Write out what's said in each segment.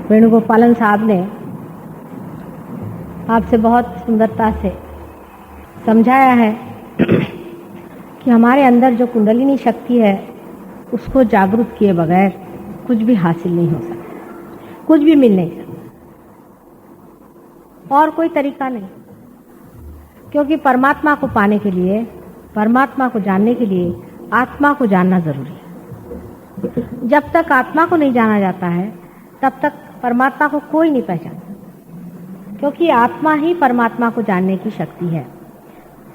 वेणुगोपालन साहब ने आपसे बहुत सुंदरता से समझाया है कि हमारे अंदर जो कुंडलिनी शक्ति है उसको जागरूक किए बगैर कुछ भी हासिल नहीं हो सकता, कुछ भी मिल नहीं सकता और कोई तरीका नहीं। क्योंकि परमात्मा को पाने के लिए, परमात्मा को जानने के लिए आत्मा को जानना जरूरी है। जब तक आत्मा को नहीं जाना जाता है तब तक परमात्मा को कोई नहीं पहचानता, क्योंकि आत्मा ही परमात्मा को जानने की शक्ति है।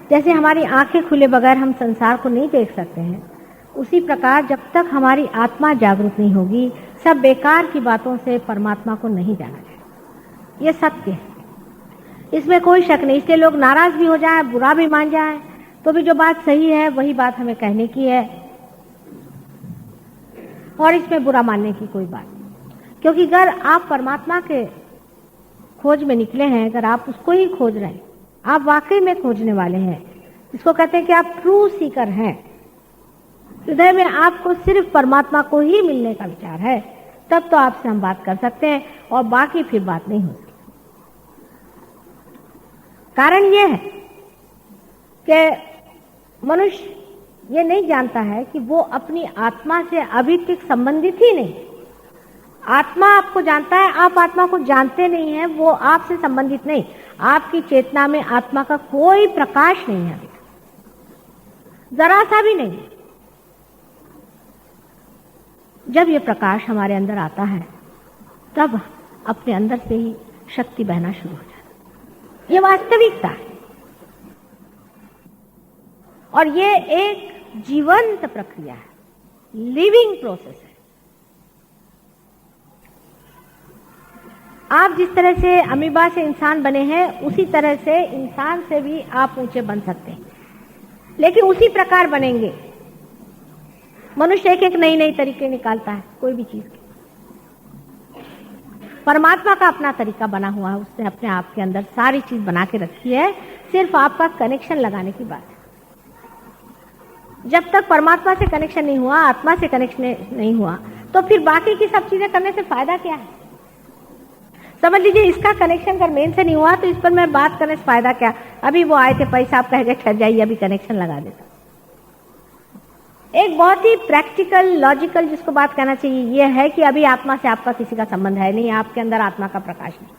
जैसे हमारी आंखें खुले बगैर हम संसार को नहीं देख सकते हैं, उसी प्रकार जब तक हमारी आत्मा जागरूक नहीं होगी सब बेकार की बातों से परमात्मा को नहीं जाना जाएगा। ये सत्य है, इसमें कोई शक नहीं। इसलिए लोग नाराज भी हो जाए, बुरा भी मान जाए, तो भी जो बात सही है वही बात हमें कहने की है और इसमें बुरा मानने की कोई बात नहीं। क्योंकि अगर आप परमात्मा के खोज में निकले हैं, अगर आप उसको ही खोज रहे हैं, आप वाकई में खोजने वाले हैं, इसको कहते हैं कि आप ट्रू सीकर हैं, हृदय में आपको सिर्फ परमात्मा को ही मिलने का विचार है, तब तो आपसे हम बात कर सकते हैं और बाकी फिर बात नहीं हो सकती। कारण यह है कि मनुष्य ये नहीं जानता है कि वो अपनी आत्मा से अभी तक संबंधित ही नहीं। आत्मा आपको जानता है, आप आत्मा को जानते नहीं हैं, वो आपसे संबंधित नहीं। आपकी चेतना में आत्मा का कोई प्रकाश नहीं है, जरा सा भी नहीं। जब ये प्रकाश हमारे अंदर आता है तब अपने अंदर से ही शक्ति बहना शुरू हो जाती है। ये वास्तविकता है और ये एक जीवंत प्रक्रिया है, लिविंग प्रोसेस है। आप जिस तरह से अमीबा से इंसान बने हैं उसी तरह से इंसान से भी आप ऊंचे बन सकते हैं, लेकिन उसी प्रकार बनेंगे। मनुष्य एक एक नई नई तरीके निकालता है कोई भी चीज के। परमात्मा का अपना तरीका बना हुआ है, उसने अपने आप के अंदर सारी चीज बना के रखी है, सिर्फ आपका कनेक्शन लगाने की बात है। जब तक परमात्मा से कनेक्शन नहीं हुआ, आत्मा से कनेक्शन नहीं हुआ, तो फिर बाकी की सब चीजें करने से फायदा क्या है? समझ लीजिए इसका कनेक्शन अगर मेन से नहीं हुआ तो इस पर मैं बात करने से फायदा क्या? अभी वो आए थे, पैसा आप कह के ठहर जाइए, अभी कनेक्शन लगा देता। एक बहुत ही प्रैक्टिकल लॉजिकल जिसको बात कहना चाहिए ये है कि अभी आत्मा से आपका किसी का संबंध है नहीं, आपके अंदर आत्मा का प्रकाश नहीं।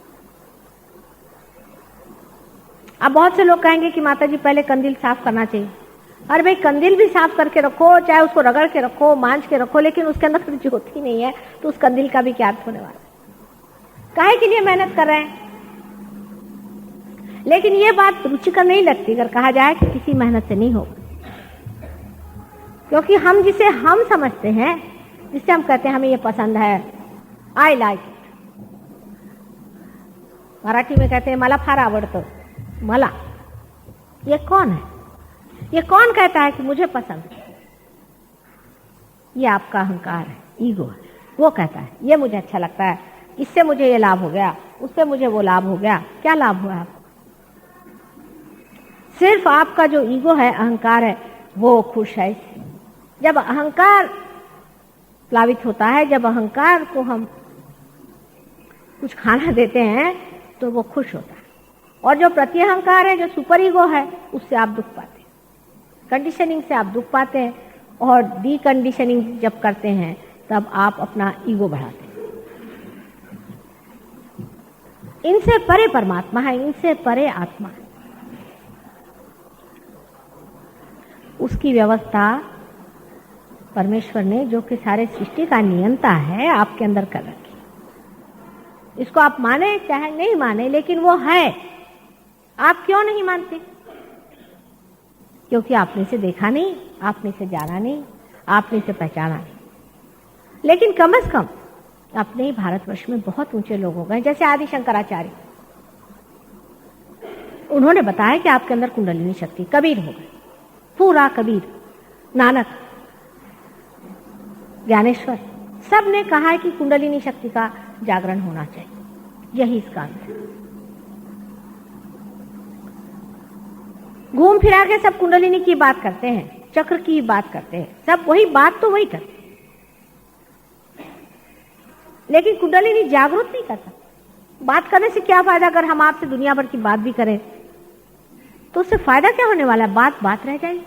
अब बहुत से लोग कहेंगे कि माता जी पहले कंदील साफ करना चाहिए। अरे भाई कंदील भी साफ करके रखो, चाहे उसको रगड़ के रखो, मांझ के रखो, लेकिन उसके अंदर कुछ ज्योति नहीं है तो उस कंदील का भी क्या अर्थ होने वाला है? काहे के लिए मेहनत कर रहे हैं? लेकिन ये बात रुचिकर नहीं लगती अगर कहा जाए कि किसी मेहनत से नहीं होगा, क्योंकि हम जिसे हम समझते हैं, जिससे हम कहते हैं हमें ये पसंद है, आई लाइक इट, मराठी में कहते हैं मला फार आवडतं, मला, ये कौन है? ये कौन कहता है कि मुझे पसंद है? ये आपका अहंकार है, ईगो है। वो कहता है ये मुझे अच्छा लगता है, इससे मुझे ये लाभ हो गया, उससे मुझे वो लाभ हो गया। क्या लाभ हुआ आपको? सिर्फ आपका जो ईगो है, अहंकार है, वो खुश है। जब अहंकार प्लावित होता है, जब अहंकार को हम कुछ खाना देते हैं तो वो खुश होता है। और जो प्रति अहंकार है, जो सुपर ईगो है, उससे आप दुख पाते हैं, कंडीशनिंग से आप दुख पाते हैं। और डी कंडीशनिंग जब करते हैं तब आप अपना ईगो बढ़ाते हैं। इनसे परे परमात्मा है, इनसे परे आत्मा है। उसकी व्यवस्था परमेश्वर ने, जो कि सारे सृष्टि का नियंता है, आपके अंदर कर रखी। इसको आप माने चाहे नहीं माने, लेकिन वो है। आप क्यों नहीं मानते? क्योंकि आपने इसे देखा नहीं, आपने इसे जाना नहीं, आपने इसे पहचाना नहीं। लेकिन कम से कम अपने ही भारतवर्ष में बहुत ऊंचे लोग हो गए, जैसे आदि शंकराचार्य। उन्होंने बताया कि आपके अंदर कुंडलिनी शक्ति। कबीर हो गए, पूरा कबीर, नानक, ज्ञानेश्वर, सब ने कहा है कि कुंडलिनी शक्ति का जागरण होना चाहिए। यही इसका अंत है। घूम फिरा के सब कुंडलिनी की बात करते हैं, चक्र की बात करते हैं, सब वही बात तो वही करते हैं, लेकिन कुंडलिनी जागृत नहीं करता। बात करने से क्या फायदा? अगर हम आपसे दुनिया भर की बात भी करें तो उससे फायदा क्या होने वाला है? बात बात रह जाएगी।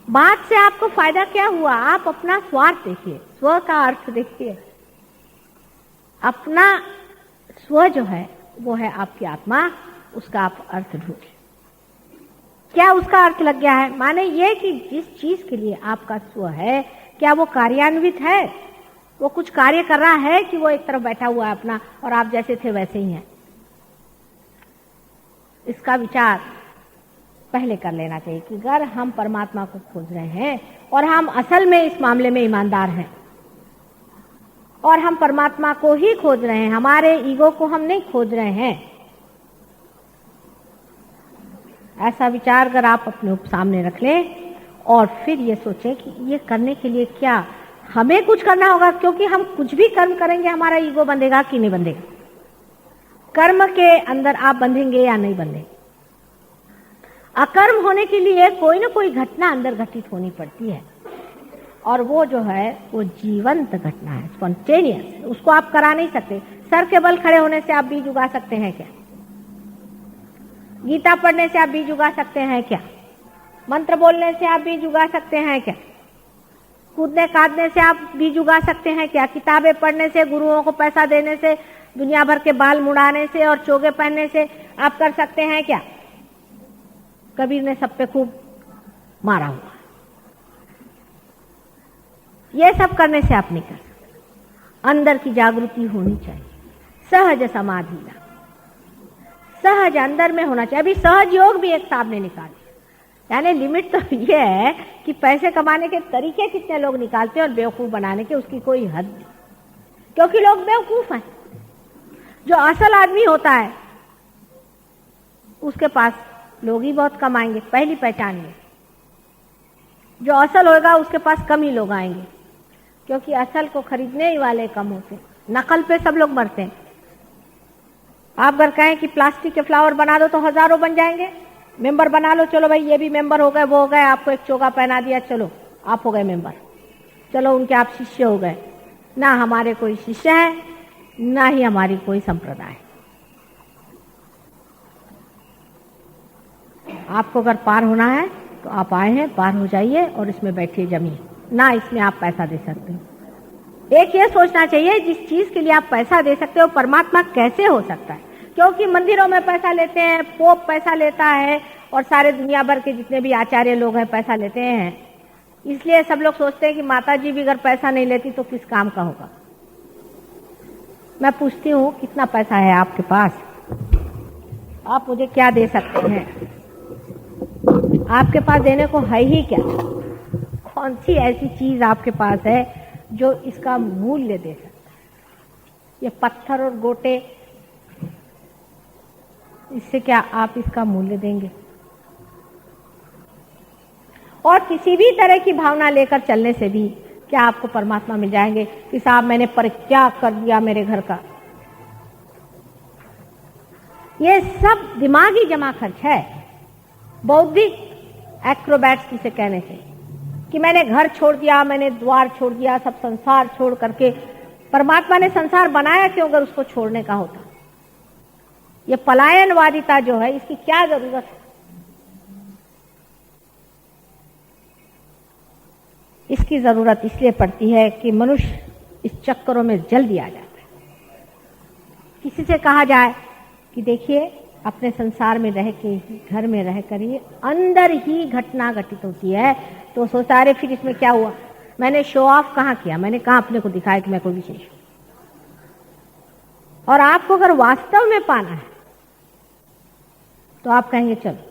बात से आपको फायदा क्या हुआ? आप अपना स्वार्थ देखिए, स्व का अर्थ देखिए। अपना स्व जो है वो है आपकी आत्मा, उसका आप अर्थ ढूंढिए। क्या उसका अर्थ लग गया है? माने ये कि जिस चीज के लिए आपका स्व है, क्या वो कार्यान्वित है? वो कुछ कार्य कर रहा है कि वो एक तरफ बैठा हुआ है अपना और आप जैसे थे वैसे ही हैं? इसका विचार पहले कर लेना चाहिए कि अगर हम परमात्मा को खोज रहे हैं और हम असल में इस मामले में ईमानदार हैं और हम परमात्मा को ही खोज रहे हैं, हमारे ईगो को हम नहीं खोज रहे हैं, ऐसा विचार अगर आप अपने सामने रख लें और फिर ये सोचें कि ये करने के लिए क्या हमें कुछ करना होगा, क्योंकि हम कुछ भी कर्म करेंगे हमारा ईगो बंधेगा कि नहीं बंधेगा? कर्म के अंदर आप बंधेंगे या नहीं बंधेंगे? अकर्म होने के लिए कोई ना कोई घटना अंदर घटित होनी पड़ती है और वो जो है वो जीवंत घटना है, स्पॉन्टेनियस। उसको आप करा नहीं सकते। सर के बल खड़े होने से आप बीज उगा सकते हैं क्या? गीता पढ़ने से आप बीज उगा सकते हैं क्या? मंत्र बोलने से आप बीज उगा सकते हैं क्या? कूदने कादने से आप बीज उगा सकते हैं क्या? किताबें पढ़ने से, गुरुओं को पैसा देने से, दुनिया भर के बाल मुड़ाने से और चोगे पहनने से आप कर सकते हैं क्या? कबीर ने सब पे खूब मारा हुआ। ये सब करने से आप नहीं कर सकते। अंदर की जागृति होनी चाहिए, सहज समाधि, सहज अंदर में होना चाहिए। अभी सहज योग भी एक साहब ने निकाली, यानी लिमिट तो ये है कि पैसे कमाने के तरीके कितने लोग निकालते हैं और बेवकूफ बनाने के उसकी कोई हद नहीं, क्योंकि लोग बेवकूफ हैं। जो असल आदमी होता है उसके पास लोग ही बहुत कम आएंगे, पहली पहचान है। जो असल होगा उसके पास कम ही लोग आएंगे, क्योंकि असल को खरीदने ही वाले कम होते, नकल पे सब लोग मरते हैं। आप अगर कहें कि प्लास्टिक के फ्लावर बना दो तो हजारों बन जाएंगे, मेंबर बना लो, चलो भाई ये भी मेंबर हो गए, वो हो गए, आपको एक चोगा पहना दिया, चलो आप हो गए मेंबर, चलो उनके आप शिष्य हो गए। ना हमारे कोई शिष्य है, ना ही हमारी कोई संप्रदाय। आपको अगर पार होना है तो आप आए हैं, पार हो जाइए और इसमें बैठिए जमिए, ना इसमें आप पैसा दे सकते हो। एक ये सोचना चाहिए जिस चीज के लिए आप पैसा दे सकते हो परमात्मा कैसे हो सकता है, क्योंकि मंदिरों में पैसा लेते हैं, पोप पैसा लेता है और सारे दुनिया भर के जितने भी आचार्य लोग हैं पैसा लेते हैं। इसलिए सब लोग सोचते हैं कि माता जी भी अगर पैसा नहीं लेती तो किस काम का होगा। मैं पूछती हूँ कितना पैसा है आपके पास, आप मुझे क्या दे सकते हैं? आपके पास देने को है ही क्या? कौन सी ऐसी चीज आपके पास है जो इसका मूल्य दे सकता है? ये पत्थर और गोटे, इससे क्या आप इसका मूल्य देंगे? और किसी भी तरह की भावना लेकर चलने से भी क्या आपको परमात्मा मिल जाएंगे कि साहब मैंने परित्याग कर दिया मेरे घर का? ये सब दिमागी जमा खर्च है, बौद्धिक एक्रोबैट्स जिसे कहने से, कि मैंने घर छोड़ दिया, मैंने द्वार छोड़ दिया, सब संसार छोड़ करके। परमात्मा ने संसार बनाया क्यों अगर उसको छोड़ने का होता? ये पलायनवादिता जो है इसकी क्या जरूरत है? इसकी जरूरत इसलिए पड़ती है कि मनुष्य इस चक्करों में जल्दी आ जाता है। किसी से कहा जाए कि देखिए अपने संसार में रह के ही, घर में रह कर ही अंदर ही घटना घटित होती है, तो सोचता अरे फिर इसमें क्या हुआ, मैंने शो ऑफ कहाँ किया, मैंने कहाँ अपने को दिखाया कि मैं कोई विशेष हूं। और आपको अगर वास्तव में पाना है तो आप कहेंगे चलो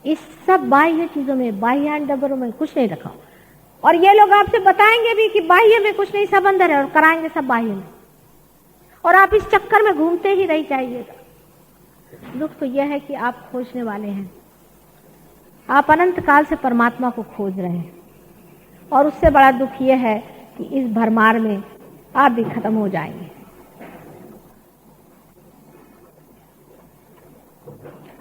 इस सब बाह्य चीजों में, बाह्य डबरों में कुछ नहीं रखा। और ये लोग आपसे बताएंगे भी कि बाह्य में कुछ नहीं, सब अंदर है, और कराएंगे सब बाह्य में, और आप इस चक्कर में घूमते ही रह जाइएगा। दुख तो यह है कि आप खोजने वाले हैं, आप अनंत काल से परमात्मा को खोज रहे हैं, और उससे बड़ा दुख यह है कि इस भरमार में आप भी खत्म हो जाएंगे।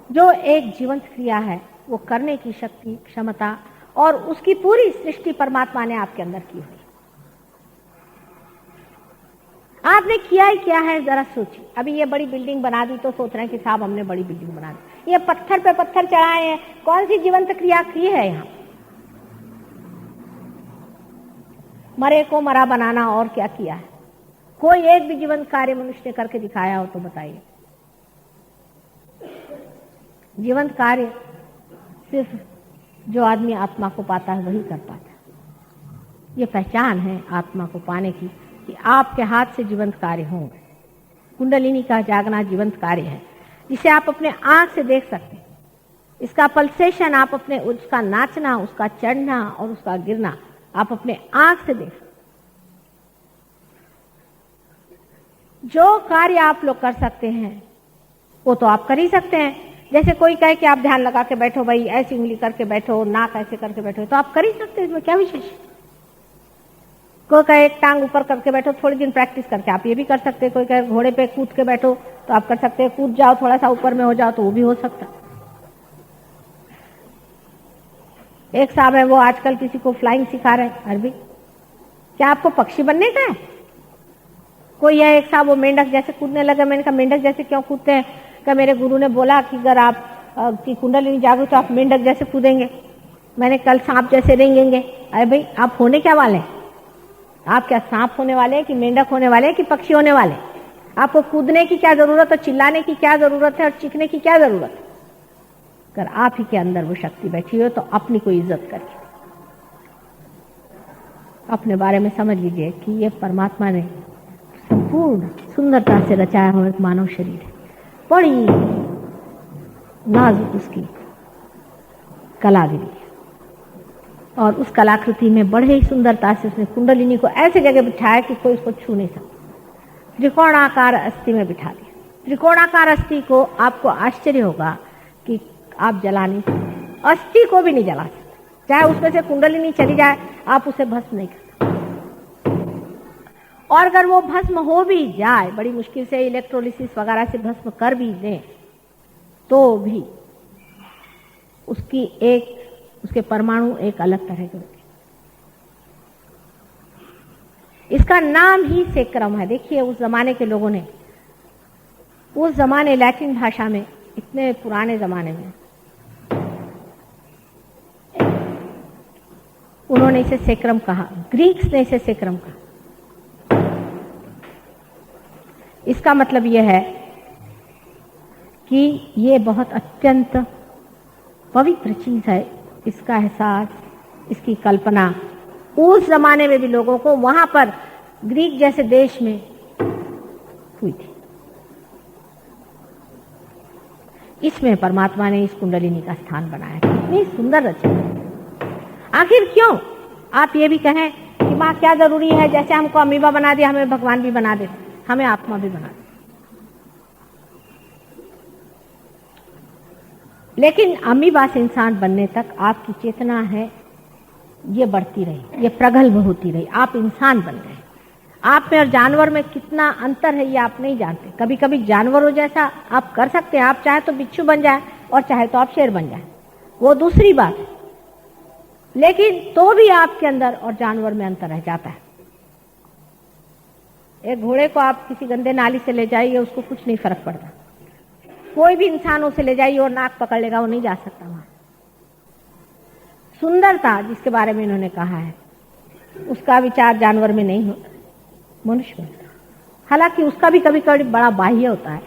जो एक जीवंत क्रिया है वो करने की शक्ति, क्षमता और उसकी पूरी सृष्टि परमात्मा ने आपके अंदर की हुई। आपने किया ही क्या है जरा सोचिए। अभी ये बड़ी बिल्डिंग बना दी तो सोच रहे हैं कि साहब हमने बड़ी बिल्डिंग बना दी। ये पत्थर पे पत्थर चढ़ाए हैं, कौन सी जीवंत क्रिया की है यहाँ? मरे को मरा बनाना और क्या किया है? कोई एक भी जीवंत कार्य मनुष्य ने करके दिखाया हो तो बताइए। जीवंत कार्य सिर्फ जो आदमी आत्मा को पाता है वही कर पाता है। ये पहचान है आत्मा को पाने की कि आपके हाथ से जीवंत कार्य होंगे। कुंडलिनी का जागना जीवंत कार्य है जिसे आप अपने आंख से देख सकते हैं। इसका पल्सेशन आप अपने, उसका नाचना, उसका चढ़ना और उसका गिरना आप अपने आंख से देख सकते। जो कार्य आप लोग कर सकते हैं वो तो आप कर ही सकते हैं। जैसे कोई कहे कि आप ध्यान लगा के बैठो भाई, ऐसी उंगली करके बैठो, नाक ऐसे करके बैठो, तो आप कर ही सकते हैं, इसमें क्या विशेष? कोई कहे एक टांग ऊपर करके बैठो, थोड़ी दिन प्रैक्टिस करके आप ये भी कर सकते हैं। कोई कहे घोड़े पे कूद के बैठो तो आप कर सकते हैं, कूद जाओ थोड़ा सा ऊपर में हो जाओ तो वो भी हो सकता। एक साहब है वो आजकल किसी को फ्लाइंग सिखा रहे हैं अरबी। क्या आपको पक्षी बनने का है? कोई है एक साहब वो मेंढक जैसे कूदने लगा। मैंने कहा मेंढक जैसे क्यों कूदते हैं? क्या मेरे गुरु ने बोला कि अगर आप की कुंडलिनी जागो तो आप मेंढक जैसे कूदेंगे। मैंने कल सांप जैसे रेंगेंगे। अरे भाई आप होने क्या वाले हैं? आप क्या सांप होने वाले हैं कि मेंढक होने वाले हैं कि पक्षी होने वाले? आपको कूदने की क्या जरूरत है, चिल्लाने की क्या जरूरत है और चीखने की क्या जरूरत है? अगर आप ही के अंदर वो शक्ति बैठी हो तो अपनी को इज्जत करिए, अपने बारे में समझ लीजिए कि ये परमात्मा ने संपूर्ण सुंदरता से रचाया हुआ एक मानव शरीर है। बड़ी नाजुक उसकी कलागिरी है और उस कलाकृति में बड़े ही सुंदरता से उसने कुंडलिनी को ऐसे जगह बिठाया कि कोई उसको छू नहीं सकता। त्रिकोणाकार अस्थि में बिठा दिया। त्रिकोणाकार अस्थि को आपको आश्चर्य होगा कि आप जला नहीं सकते, अस्थि को भी नहीं जला सकते। चाहे उसमें से कुंडलिनी चली जाए आप उसे भस्म नहीं कर सकते। और अगर वो भस्म हो भी जाए, बड़ी मुश्किल से इलेक्ट्रोलिसिस वगैरह से भस्म कर भी दें तो भी उसकी उसके परमाणु एक अलग तरह के होते हैं। इसका नाम ही सेक्रम है। देखिए उस जमाने के लोगों ने, उस जमाने लैटिन भाषा में, इतने पुराने जमाने में उन्होंने इसे सेक्रम कहा, ग्रीक्स ने इसे सेक्रम कहा। इसका मतलब यह है कि ये बहुत अत्यंत पवित्र चीज है। इसका एहसास, इसकी कल्पना उस जमाने में भी लोगों को वहां पर ग्रीक जैसे देश में हुई थी। इसमें परमात्मा ने इस कुंडलिनी का स्थान बनाया। कितनी सुंदर रचना। आखिर क्यों आप ये भी कहें कि माँ क्या जरूरी है, जैसे हमको अमीबा बना दिया हमें भगवान भी बना दे, हमें आत्मा भी बना दे। लेकिन अमीबा से इंसान बनने तक आपकी चेतना है ये बढ़ती रही, ये प्रगल्भ होती रही, आप इंसान बन गए। आप में और जानवर में कितना अंतर है ये आप नहीं जानते। कभी कभी जानवरों जैसा आप कर सकते हैं, आप चाहे तो बिच्छू बन जाए और चाहे तो आप शेर बन जाए, वो दूसरी बात है। लेकिन तो भी आपके अंदर और जानवर में अंतर रह जाता है। एक घोड़े को आप किसी गंदे नाली से ले जाइए, उसको कुछ नहीं फर्क पड़ता। कोई भी इंसान उसे ले जाइए और नाक पकड़ लेगा, वो नहीं जा सकता वहां। सुंदरता जिसके बारे में इन्होंने कहा है उसका विचार जानवर में नहीं होता, मनुष्य में। हालांकि उसका भी कभी कभी बड़ा बाह्य होता है।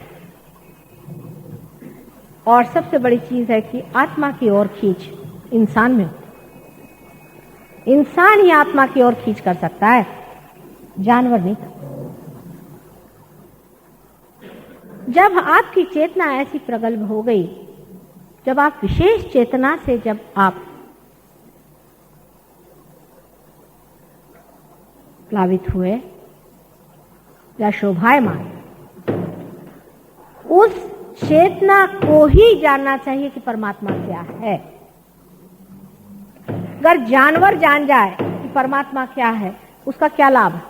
और सबसे बड़ी चीज है कि आत्मा की ओर खींच इंसान में होता है। इंसान ही आत्मा की ओर खींच कर सकता है, जानवर नहीं कर। जब आपकी चेतना ऐसी प्रगल्भ हो गई, जब आप विशेष चेतना से जब आप प्लावित हुए या शोभायमान, उस चेतना को ही जानना चाहिए कि परमात्मा क्या है। अगर जानवर जान जाए कि परमात्मा क्या है, उसका क्या लाभ है?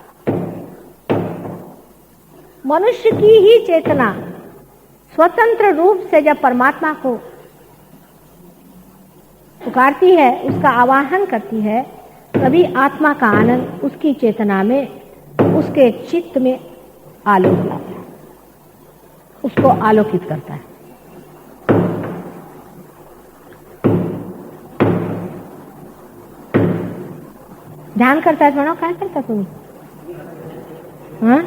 मनुष्य की ही चेतना स्वतंत्र रूप से जब परमात्मा को पुकारती है, उसका आवाहन करती है, तभी आत्मा का आनंद उसकी चेतना में, उसके चित्त में आलोक लाता है, उसको आलोकित करता है। ध्यान करता है मानो, क्या करता तुम्हें? हाँ?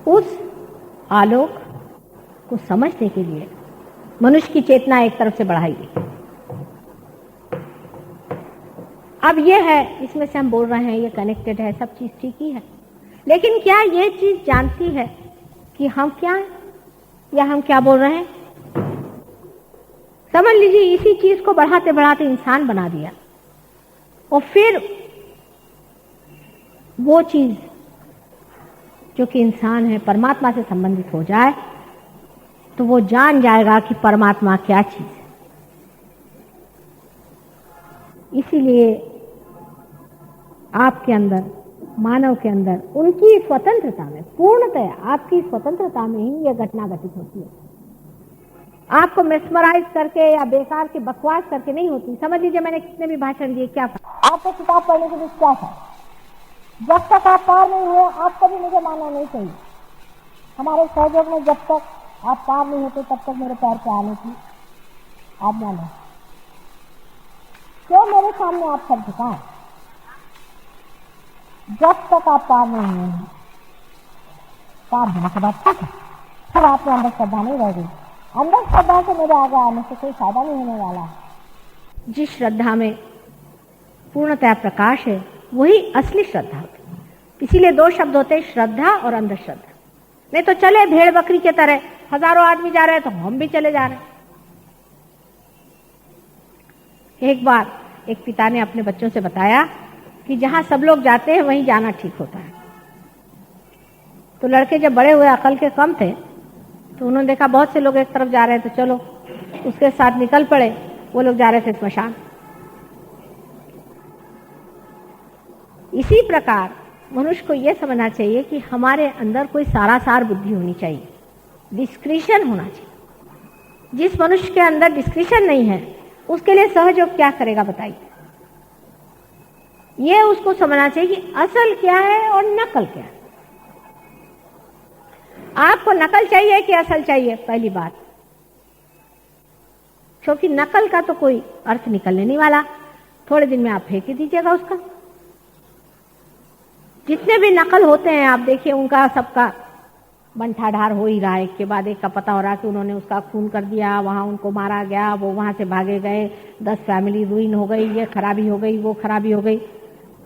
उस आलोक को समझने के लिए मनुष्य की चेतना एक तरफ से बढ़ाई गई। अब ये है, इसमें से हम बोल रहे हैं, ये कनेक्टेड है, सब चीज ठीक ही है, लेकिन क्या ये चीज जानती है कि हम क्या हैं या हम क्या बोल रहे हैं? समझ लीजिए इसी चीज को बढ़ाते बढ़ाते इंसान बना दिया, और फिर वो चीज जो कि इंसान है परमात्मा से संबंधित हो जाए तो वो जान जाएगा कि परमात्मा क्या चीज है। इसीलिए आपके अंदर, मानव के अंदर, उनकी स्वतंत्रता में, पूर्णतया आपकी स्वतंत्रता में ही यह घटना घटित होती है। आपको मेस्मराइज करके या बेकार के बकवास करके नहीं होती। समझ लीजिए मैंने कितने भी भाषण दिए, क्या आपको किताब पढ़ने के लिए क्या था? जब तक आप पार नहीं हुए आपको भी मुझे मानना नहीं चाहिए। हमारे सहयोग में जब तक आप पार नहीं होते तब तक मेरे पैर पे आने की आज्ञा नहीं। क्यों मेरे सामने आप सब झुकाएं? जब तक आप पार नहीं हुए हैं, पार होने के बाद ठीक है, फिर आपके अंदर श्रद्धा नहीं रह गई। अंदर श्रद्धा से मेरे आगे आने से कोई फायदा नहीं होने वाला है। जिस श्रद्धा में पूर्णतया प्रकाश है वही असली श्रद्धा होती है। इसीलिए दो शब्द होते हैं, श्रद्धा और अंधश्रद्धा। नहीं तो चले भेड़ बकरी के तरह, हजारों आदमी जा रहे हैं तो हम भी चले जा रहे हैं। एक बार एक पिता ने अपने बच्चों से बताया कि जहां सब लोग जाते हैं वहीं जाना ठीक होता है। तो लड़के जब बड़े हुए, अकल के कम थे, तो उन्होंने देखा बहुत से लोग एक तरफ जा रहे हैं तो चलो उसके साथ निकल पड़े। वो लोग जा रहे थे स्मशान। इसी प्रकार मनुष्य को यह समझना चाहिए कि हमारे अंदर कोई सारासार बुद्धि होनी चाहिए, डिस्क्रिशन होना चाहिए। जिस मनुष्य के अंदर डिस्क्रिशन नहीं है उसके लिए सहयोग क्या करेगा बताइए? ये उसको समझना चाहिए कि असल क्या है और नकल क्या है। आपको नकल चाहिए कि असल चाहिए? पहली बात, क्योंकि नकल का तो कोई अर्थ निकलने नहीं वाला, थोड़े दिन में आप फेंक ही दीजिएगा उसका। जितने भी नकल होते हैं आप देखिए, उनका सबका बंठाढार हो ही रहा है। एक के बाद एक का पता हो रहा है कि उन्होंने उसका खून कर दिया, वहां उनको मारा गया, वो वहां से भागे गए, 10 फैमिली रुइन हो गई, ये खराबी हो गई, वो खराबी हो गई।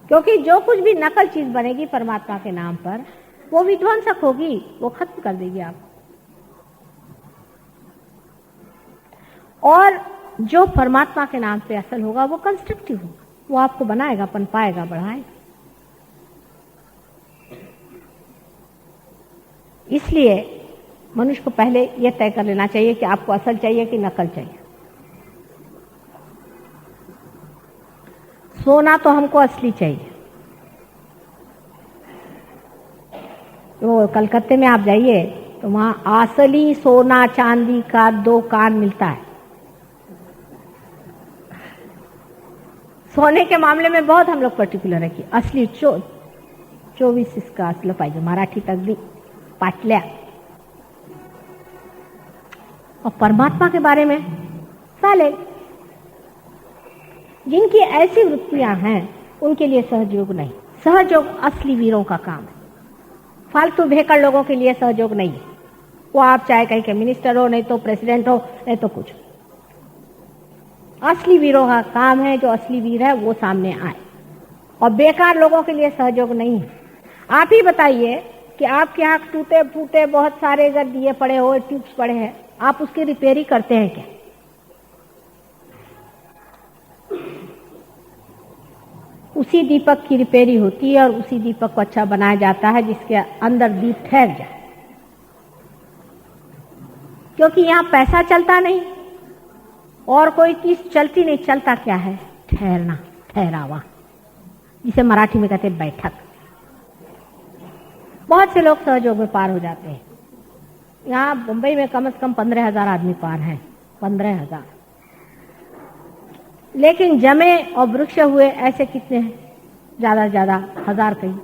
क्योंकि जो कुछ भी नकल चीज बनेगी परमात्मा के नाम पर, वो विध्वंसक होगी, वो खत्म कर देगी आप। और जो परमात्मा के नाम पे असल होगा वो कंस्ट्रक्टिव होगा, वो आपको बनाएगा, पनपाएगा, बढ़ाएगा। इसलिए मनुष्य को पहले यह तय कर लेना चाहिए कि आपको असल चाहिए कि नकल चाहिए। सोना तो हमको असली चाहिए। तो कलकत्ते में आप जाइए तो वहां असली सोना चांदी का 2 कान मिलता है। सोने के मामले में बहुत हम लोग पर्टिकुलर है कि असली 24 इसका असलं पाहिजे, मराठीत अगदी पाटल्या। और परमात्मा के बारे में साले जिनकी ऐसी वृत्तियां हैं उनके लिए सहयोग नहीं। सहयोग असली वीरों का काम है, फालतू भेकड़ लोगों के लिए सहयोग नहीं है। वो आप चाहे कहीं के मिनिस्टर हो, नहीं तो प्रेसिडेंट हो, नहीं तो कुछ। असली वीरों का काम है, जो असली वीर है वो सामने आए, और बेकार लोगों के लिए सहयोग नहीं है। आप ही बताइए कि आपके यहाँ टूटे फूटे बहुत सारे अगर दिए पड़े हो, ट्यूब्स पड़े हैं, आप उसकी रिपेयरिंग करते हैं क्या? उसी दीपक की रिपेयरिंग होती है और उसी दीपक को अच्छा बनाया जाता है जिसके अंदर दीप ठहर जाए। क्योंकि यहाँ पैसा चलता नहीं और कोई चीज चलती नहीं। चलता क्या है? ठहरना, ठहरावा, जिसे मराठी में कहते हैं बैठक। बहुत से लोग सहयोग में पार हो जाते हैं। यहाँ मुंबई में कम से कम 15,000 आदमी पार हैं, 15,000। लेकिन जमे और वृक्ष हुए ऐसे कितने हैं? ज्यादा से ज्यादा 1000 कहीं।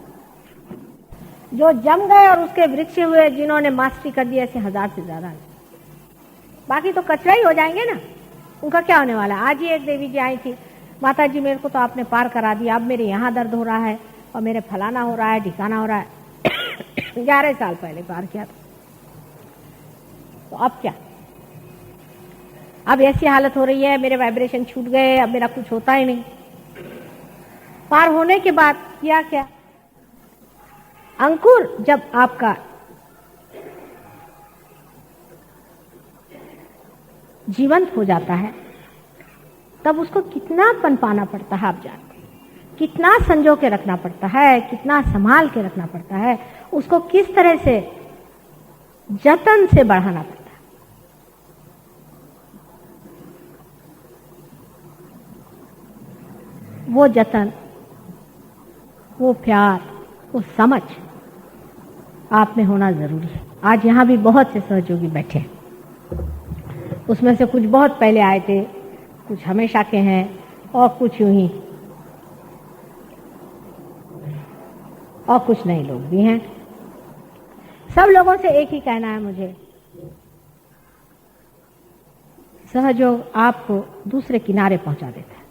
जो जम गए और उसके वृक्ष हुए जिन्होंने मास्टरी कर दी, ऐसे 1000 से ज्यादा। बाकी तो कचरा ही हो जाएंगे ना, उनका क्या होने वाला। आज ही एक देवी जी आई थी, माता जी मेरे को तो आपने पार करा दिया, अब मेरे यहाँ दर्द हो रहा है और मेरे फलाना हो रहा है, ढिकाना हो रहा है। 11 साल पहले पार किया था, तो अब क्या। अब ऐसी हालत हो रही है, मेरे वाइब्रेशन छूट गए, अब मेरा कुछ होता ही नहीं। पार होने के बाद किया क्या, अंकुर जब आपका जीवंत हो जाता है तब उसको कितना पनपाना पड़ता है आप जानते हैं, कितना संजो के रखना पड़ता है, कितना संभाल के रखना पड़ता है, उसको किस तरह से जतन से बढ़ाना पड़ता है। वो जतन, वो प्यार, वो समझ आप में होना जरूरी है। आज यहाँ भी बहुत से सहयोगी बैठे हैं, उसमें से कुछ बहुत पहले आए थे, कुछ हमेशा के हैं और कुछ यूं ही, और कुछ नए लोग भी हैं। सब लोगों से एक ही कहना है मुझे, सहयोग आपको दूसरे किनारे पहुंचा देता है।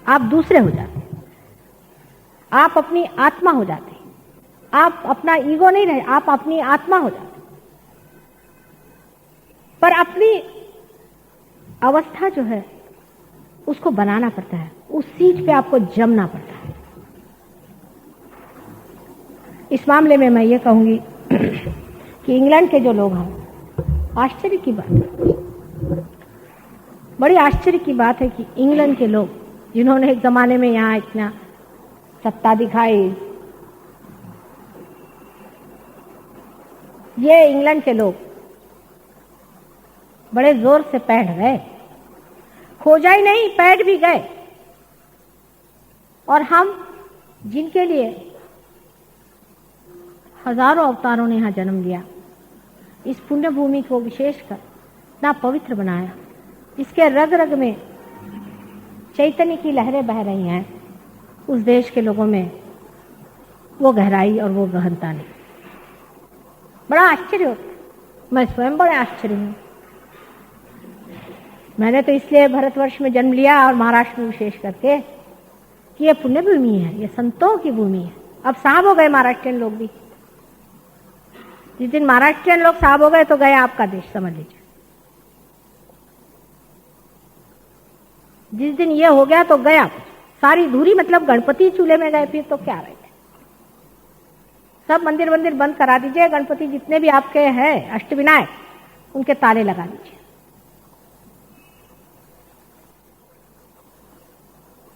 आप दूसरे हो जाते हैं, आप अपनी आत्मा हो जाते हैं, आप अपना ईगो नहीं रहे, आप अपनी आत्मा हो जाते हैं। पर अपनी अवस्था जो है उसको बनाना पड़ता है, उस चीज पे आपको जमना पड़ता है। इस मामले में मैं ये कहूंगी कि इंग्लैंड के जो लोग हैं, आश्चर्य की बात है, बड़ी आश्चर्य की बात है कि इंग्लैंड के लोग जिन्होंने एक जमाने में यहाँ इतना सत्ता दिखाई, ये इंग्लैंड के लोग बड़े जोर से पैठ गए, खोजा ही नहीं, पैठ भी गए। और हम जिनके लिए हजारों अवतारों ने यहाँ जन्म लिया, इस पुण्य भूमि को विशेषकर इतना पवित्र बनाया, जिसके रग रग में चैतन्य की लहरें बह रही हैं, उस देश के लोगों में वो गहराई और वो गहनता नहीं। बड़ा आश्चर्य होता है, मैं स्वयं बड़े आश्चर्य हूँ। मैंने तो इसलिए भारतवर्ष में जन्म लिया और महाराष्ट्र में विशेष करके कि ये पुण्य भूमि है, ये संतों की भूमि है। अब साहब हो गए महाराष्ट्रियन लोग भी, जिस दिन महाराष्ट्रियन लोग साहब हो गए तो गया आपका देश, समझ लीजिए। जिस दिन ये हो गया तो गया सारी धूरी, मतलब गणपति चूल्हे में गए, फिर तो क्या रहे। सब मंदिर मंदिर बंद करा दीजिए, गणपति जितने भी आपके हैं अष्टविनायक, उनके ताले लगा दीजिए।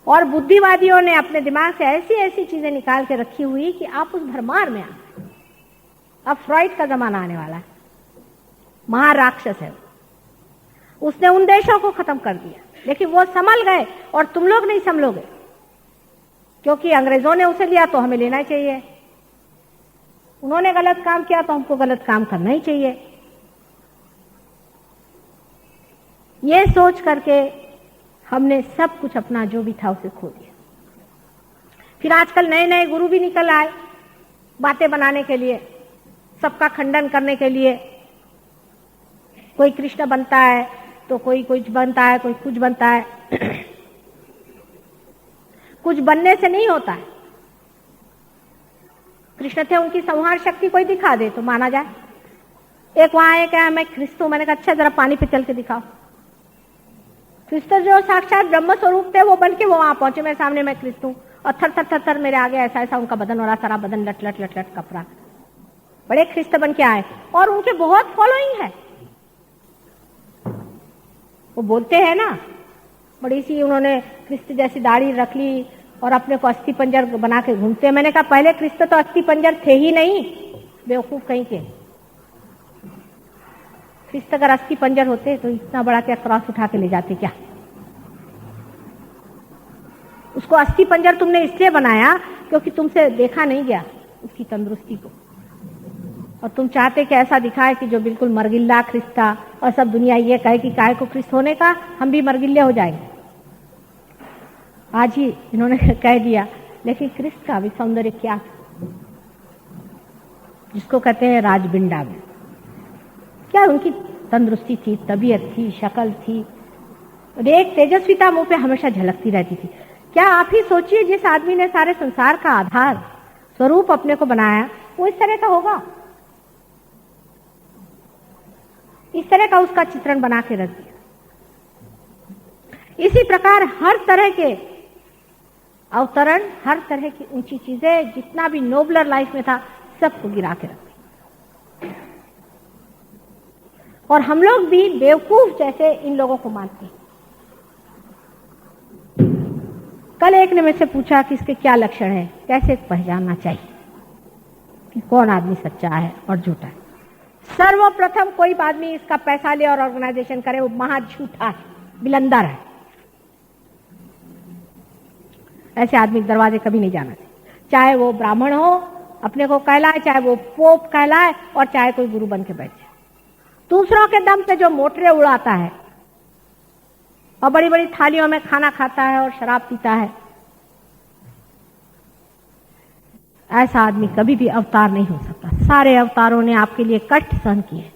और बुद्धिवादियों ने अपने दिमाग से ऐसी ऐसी चीजें निकाल के रखी हुई कि आप उस भरमार में आ गए। अब फ्रॉइड का जमाना आने वाला है, महाराक्षस है, उसने उन देशों को खत्म कर दिया, लेकिन वो संभल गए और तुम लोग नहीं संभलोगे, क्योंकि अंग्रेजों ने उसे लिया तो हमें लेना ही चाहिए, उन्होंने गलत काम किया तो हमको गलत काम करना ही चाहिए। ये सोच करके हमने सब कुछ अपना जो भी था उसे खो दिया। फिर आजकल नए नए गुरु भी निकल आए बातें बनाने के लिए, सबका खंडन करने के लिए। कोई कृष्ण बनता है तो कोई कुछ बनता है, कोई कुछ बनता है। कुछ बनने से नहीं होता है। कृष्ण थे, उनकी संहार शक्ति कोई दिखा दे तो माना जाए। एक वहां एक है, मैं ख्रिस्त हूं, मैंने कहा अच्छा जरा पानी पे चल के दिखाओ। ख्रिस्त जो साक्षात ब्रह्म स्वरूप थे वो बन के वो वहां पहुंचे मेरे सामने, मैं ख्रिस्त हूं, और थर थर थर थर मेरे आगे ऐसा ऐसा उनका बदन हो रहा, सारा बदन लट लट लट लट कपड़ा, बड़े ख्रिस्त बन के आए और उनके बहुत फॉलोइंग है। वो बोलते हैं ना, बड़ी सी उन्होंने ख्रिस्त जैसी दाढ़ी रख ली और अपने को अस्थि पंजर बना के घूमते। मैंने कहा पहले ख्रिस्त तो अस्थि पंजर थे ही नहीं, बेवकूफ कहीं के। ख्रिस्त अगर अस्थि पंजर होते तो इतना बड़ा क्या क्रॉस उठा के ले जाते क्या? उसको अस्थि पंजर तुमने इसलिए बनाया क्योंकि तुमसे देखा नहीं गया उसकी तंदुरुस्ती को, और तुम चाहते कि ऐसा दिखाए कि जो बिल्कुल मरगिल्ला ख्रिस्त था, और सब दुनिया ये कहे कि काहे को ख्रिस्त होने का, हम भी मरगिल्ले हो जाएंगे। आज ही इन्होंने कह दिया, लेकिन ख्रिस्त का भी सौंदर्य क्या था? जिसको कहते हैं राजबिंडा में। क्या उनकी तंदुरुस्ती थी, तबीयत थी, शक्ल थी, और एक तेजस्विता मुंह पे हमेशा झलकती रहती थी। क्या आप ही सोचिए, जिस आदमी ने सारे संसार का आधार स्वरूप अपने को बनाया, वो इस तरह का होगा, इस तरह का उसका चित्रण बना के रख दिया। इसी प्रकार हर तरह के अवतरण, हर तरह की ऊंची चीजें, जितना भी नोबलर लाइफ में था, सबको गिरा के रख दिया। और हम लोग भी बेवकूफ जैसे इन लोगों को मानते हैं। कल एक ने मुझसे पूछा कि इसके क्या लक्षण है, कैसे पहचानना चाहिए कि कौन आदमी सच्चा है और झूठा है। सर्वप्रथम कोई आदमी इसका पैसा ले और ऑर्गेनाइजेशन करे, वो महा झूठा है, बिलंदर है। ऐसे आदमी के दरवाजे कभी नहीं जाना चाहिए, चाहे वो ब्राह्मण हो, अपने को कहलाए, चाहे वो पोप कहलाए, और चाहे कोई गुरु बन के बैठे। दूसरों के दम पे जो मोटरे उड़ाता है और बड़ी बड़ी थालियों में खाना खाता है और शराब पीता है, ऐसा आदमी कभी भी अवतार नहीं हो सकता। सारे अवतारों ने आपके लिए कष्ट सहन किए,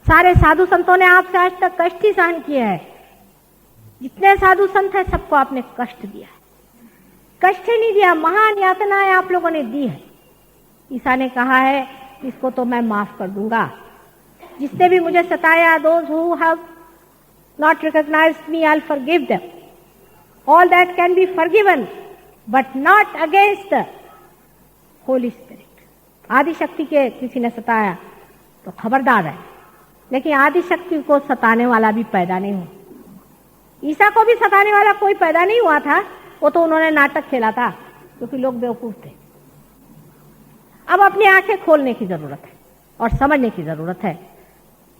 सारे साधु संतों ने आपसे आज तक कष्ट ही सहन किए हैं। जितने साधु संत हैं, सबको आपने कष्ट दिया है, कष्ट ही नहीं दिया, महान यातनाएं आप लोगों ने दी है। ईसा ने कहा है, इसको तो मैं माफ कर दूंगा, जिसने भी मुझे सताया, those who have not recognized me, I'll forgive them. All that can be forgiven, but not against the Holy Spirit. आदि शक्ति के किसी ने सताया तो खबरदार है, लेकिन आदि शक्ति को सताने वाला भी पैदा नहीं हुआ। ईसा को भी सताने वाला कोई पैदा नहीं हुआ था, वो तो उन्होंने नाटक खेला था, क्योंकि लोग बेवकूफ थे। अब अपनी आंखें खोलने की जरूरत है और समझने की जरूरत है।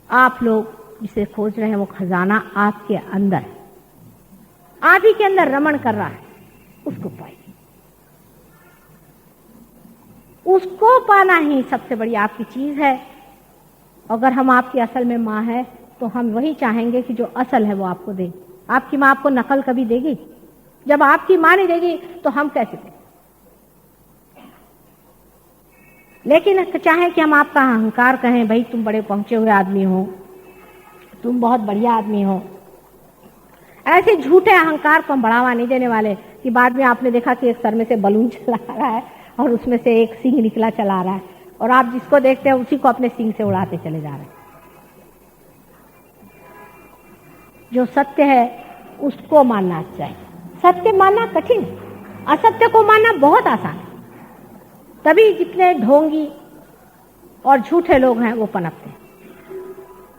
आप लोग जिसे खोज रहे हैं, वो खजाना आपके अंदर है, आप ही के अंदर रमण कर रहा है, उसको पाइए। उसको पाना ही सबसे बड़ी आपकी चीज है। अगर हम आपकी असल में माँ है, तो हम वही चाहेंगे कि जो असल है वो आपको दे। आपकी माँ आपको नकल कभी देगी? जब आपकी माँ नहीं देगी तो हम कैसे दें? लेकिन चाहे कि हम आपका अहंकार कहें, भाई तुम बड़े पहुंचे हुए आदमी हो, तुम बहुत बढ़िया आदमी हो, ऐसे झूठे अहंकार को हम बढ़ावा नहीं देने वाले कि बाद में आपने देखा कि एक सर में से बलून चला रहा है और उसमें से एक सींग निकला चला रहा है, और आप जिसको देखते हैं उसी को अपने सींग से उड़ाते चले जा रहे हैं। जो सत्य है उसको मानना चाहिए। सत्य मानना कठिन, असत्य को मानना बहुत आसान है। तभी जितने ढोंगी और झूठे लोग हैं वो पनपते हैं।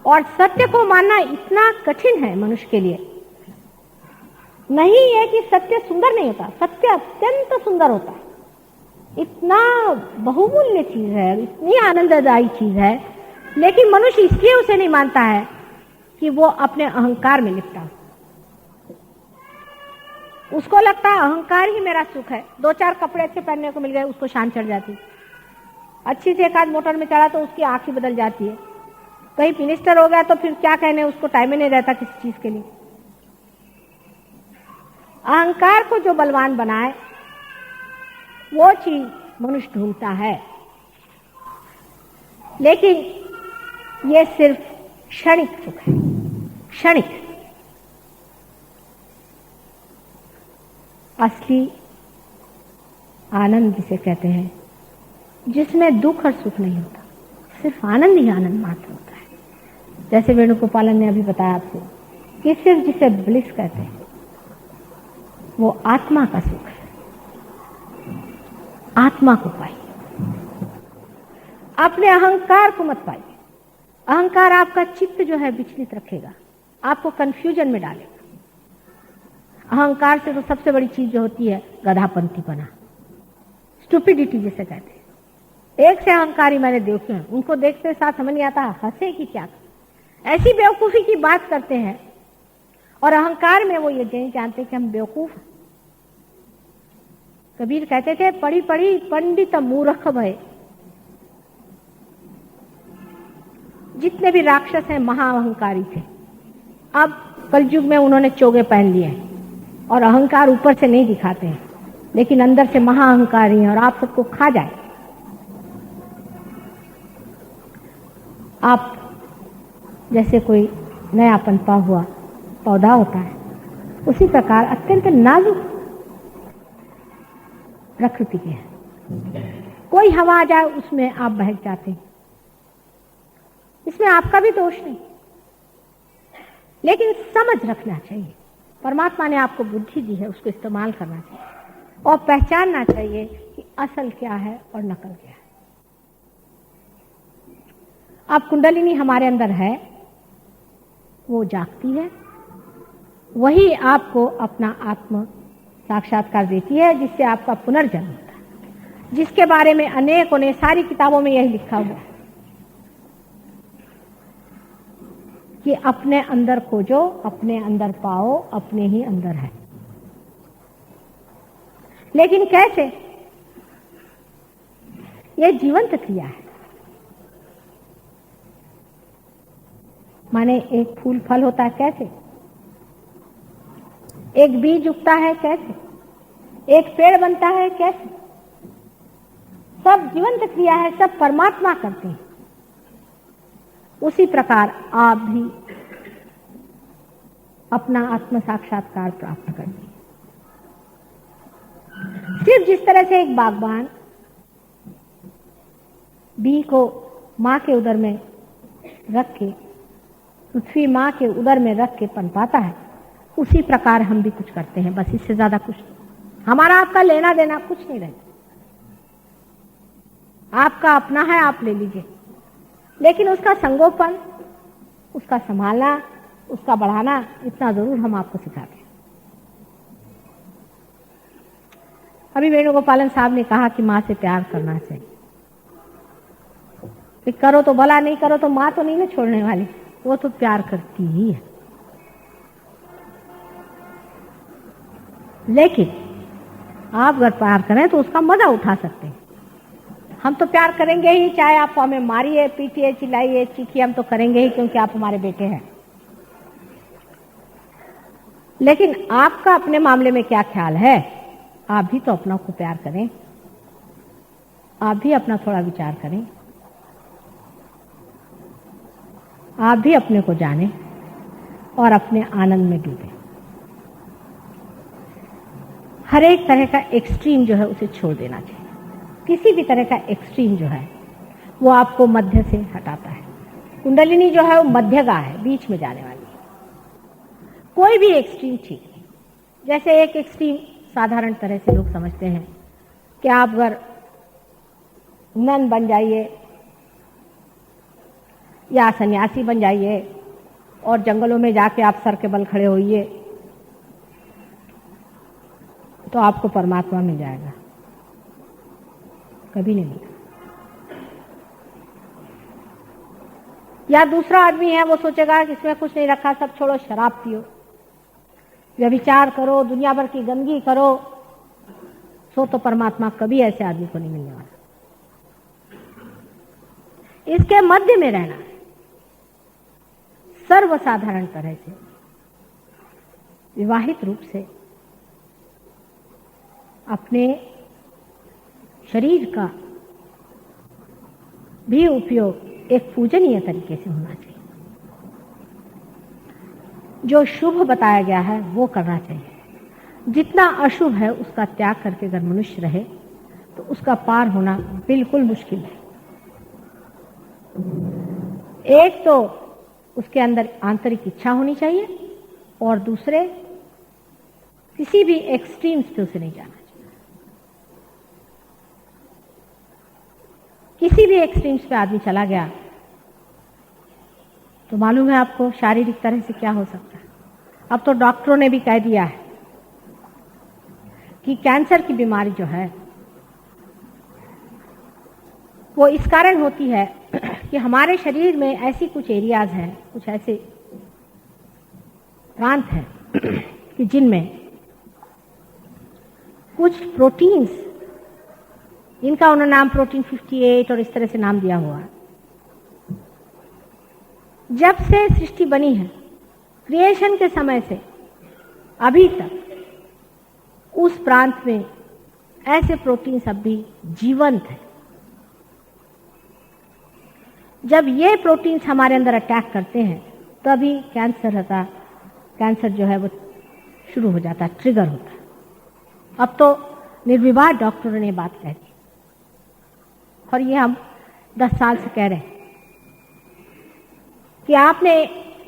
और सत्य को मानना इतना कठिन है मनुष्य के लिए। नहीं है कि सत्य सुंदर नहीं होता, सत्य अत्यंत सुंदर होता है। इतना बहुमूल्य चीज है, इतनी आनंददायी चीज है, लेकिन मनुष्य इसलिए उसे नहीं मानता है कि वो अपने अहंकार में लिपटा। उसको लगता है अहंकार ही मेरा सुख है। दो चार कपड़े अच्छे पहनने को मिल गए, उसको शान चढ़ जाती। अच्छी से एक आध मोटर में चढ़ा तो उसकी आंख ही बदल जाती है। कहीं मिनिस्टर हो गया तो फिर क्या कहने, उसको टाइम ही नहीं रहता किसी चीज के लिए। अहंकार को जो बलवान बनाए वो चीज मनुष्य ढूंढता है, लेकिन ये सिर्फ क्षणिक सुख है, क्षणिक। असली आनंद जिसे कहते हैं, जिसमें दुख और सुख नहीं होता, सिर्फ आनंद ही आनंद मात्र होता है। जैसे वेणुगोपालन ने अभी बताया आपको कि सिर्फ जिसे ब्लिस कहते हैं वो आत्मा का सुख है। आत्मा को पाइए, अपने अहंकार को मत पाइए। अहंकार आपका चित्त जो है विचलित रखेगा, आपको कंफ्यूजन में डालेगा। अहंकार से तो सबसे बड़ी चीज जो होती है गधापंथी बना, स्टूपिडिटी जिसे कहते हैं। एक से अहंकारी मैंने देखे हैं, उनको देखते साथ समझ नहीं आता हंसे कि क्या, ऐसी बेवकूफी की बात करते हैं। और अहंकार में वो ये नहीं जानते कि हम बेवकूफ हैं। कबीर कहते थे, पढ़ी पढ़ी पंडित मूर्ख भय। जितने भी राक्षस हैं महाअहंकारी थे। अब कलयुग में उन्होंने चोगे पहन लिए हैं और अहंकार ऊपर से नहीं दिखाते हैं, लेकिन अंदर से महाअहंकारी हैं और आप सबको खा जाए। आप जैसे कोई नया पनपा हुआ पौधा होता है, उसी प्रकार अत्यंत नाजुक प्रकृति के हैं। कोई हवा आ जाए उसमें आप बहक जाते हैं, इसमें आपका भी दोष नहीं। लेकिन समझ रखना चाहिए, परमात्मा ने आपको बुद्धि दी है, उसको इस्तेमाल करना चाहिए और पहचानना चाहिए कि असल क्या है और नकल क्या है। अब कुंडलिनी हमारे अंदर है, वो जागती है, वही आपको अपना आत्म साक्षात्कार देती है, जिससे आपका पुनर्जन्म होता है, जिसके बारे में अनेकों ने सारी किताबों में यही लिखा हुआ है कि अपने अंदर खोजो, अपने अंदर पाओ, अपने ही अंदर है। लेकिन कैसे? यह जीवंत क्रिया है। माने एक फूल फल होता है, कैसे? एक बीज उगता है, कैसे? एक पेड़ बनता है, कैसे? सब जीवंत क्रिया है, सब परमात्मा करते हैं। उसी प्रकार आप भी अपना आत्म साक्षात्कार प्राप्त करेंगे। सिर्फ जिस तरह से एक बागबान बीज को मां के उदर में रख के, पृथ्वी मां के उदर में रख के पनपाता है, उसी प्रकार हम भी कुछ करते हैं, बस इससे ज्यादा कुछ नहीं। हमारा आपका लेना देना कुछ नहीं रहता। आपका अपना है, आप ले लीजिए, लेकिन उसका संगोपन, उसका संभालना, उसका बढ़ाना, इतना जरूर हम आपको सिखाते हैं। अभी वेणुगोपालन साहब ने कहा कि मां से प्यार करना चाहिए। कि करो तो भला, नहीं करो तो मां तो नहीं ना छोड़ने वाली, वो तो प्यार करती ही है। लेकिन आप अगर प्यार करें तो उसका मजा उठा सकते हैं। हम तो प्यार करेंगे ही, चाहे आप हमें मारिए, पीटिए, चिल्लाइए, चीखिए, हम तो करेंगे ही, क्योंकि आप हमारे बेटे हैं। लेकिन आपका अपने मामले में क्या ख्याल है? आप भी तो अपना को प्यार करें, आप भी अपना थोड़ा विचार करें, आप भी अपने को जाने और अपने आनंद में डूबे। हर एक तरह का एक्सट्रीम जो है उसे छोड़ देना चाहिए। किसी भी तरह का एक्सट्रीम जो है वो आपको मध्य से हटाता है। कुंडलिनी जो है वो मध्यगा है, बीच में जाने वाली है। कोई भी एक्सट्रीम ठीक नहीं। जैसे एक एक्सट्रीम साधारण तरह से लोग समझते हैं कि आप अगर नन बन जाइए या सन्यासी बन जाइए और जंगलों में जाके आप सर के बल खड़े होइए तो आपको परमात्मा मिल जाएगा। कभी नहीं मिला। या दूसरा आदमी है, वो सोचेगा कि इसमें कुछ नहीं रखा, सब छोड़ो, शराब पियो, व्यभिचार करो, दुनिया भर की गंदगी करो, सो तो परमात्मा कभी ऐसे आदमी को नहीं मिलने वाला। इसके मध्य में रहना है, सर्वसाधारण तरह से, विवाहित रूप से अपने शरीर का भी उपयोग एक पूजनीय तरीके से होना चाहिए। जो शुभ बताया गया है वो करना चाहिए। जितना अशुभ है उसका त्याग करके अगर मनुष्य रहे तो उसका पार होना बिल्कुल मुश्किल है। एक तो उसके अंदर आंतरिक इच्छा होनी चाहिए और दूसरे किसी भी एक्सट्रीम्स पे उसे नहीं जाना चाहिए। किसी भी एक्सट्रीम्स पे आदमी चला गया तो मालूम है आपको शारीरिक तरह से क्या हो सकता है। अब तो डॉक्टरों ने भी कह दिया है कि कैंसर की बीमारी जो है वो इस कारण होती है कि हमारे शरीर में ऐसी कुछ एरियाज हैं, कुछ ऐसे प्रांत हैं कि जिनमें कुछ प्रोटीन्स, इनका उन्होंने नाम प्रोटीन 58 और इस तरह से नाम दिया हुआ है। जब से सृष्टि बनी है, क्रिएशन के समय से अभी तक उस प्रांत में ऐसे प्रोटीन सब भी जीवंत है। जब ये प्रोटीन्स हमारे अंदर अटैक करते हैं तभी कैंसर जो है वो शुरू हो जाता है, ट्रिगर होता है। अब तो निर्विवाद डॉक्टरों ने बात कह दी और ये हम 10 साल से कह रहे हैं कि आपने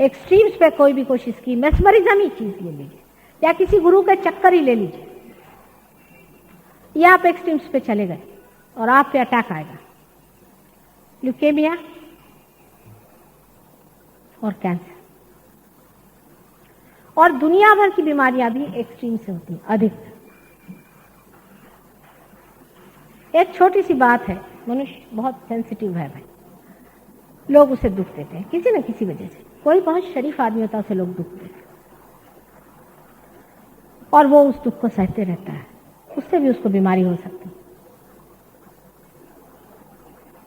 एक्सट्रीम्स पे कोई भी कोशिश की, मेस्मरिज्म ही चीज ले लीजिए या किसी गुरु के चक्कर ही ले लीजिए, या आप एक्सट्रीम्स पे चले गए और आप पे अटैक आएगा, ल्यूकेमिया और कैंसर और दुनिया भर की बीमारियां भी एक्सट्रीम से होती हैं, अधिक। एक छोटी सी बात है, मनुष्य बहुत सेंसिटिव है भाई, लोग उसे दुख देते हैं किसी न किसी वजह से। कोई बहुत शरीफ आदमी होता है उसे लोग दुख देते हैं और वो उस दुख को सहते रहता है, उससे भी उसको बीमारी हो सकती है।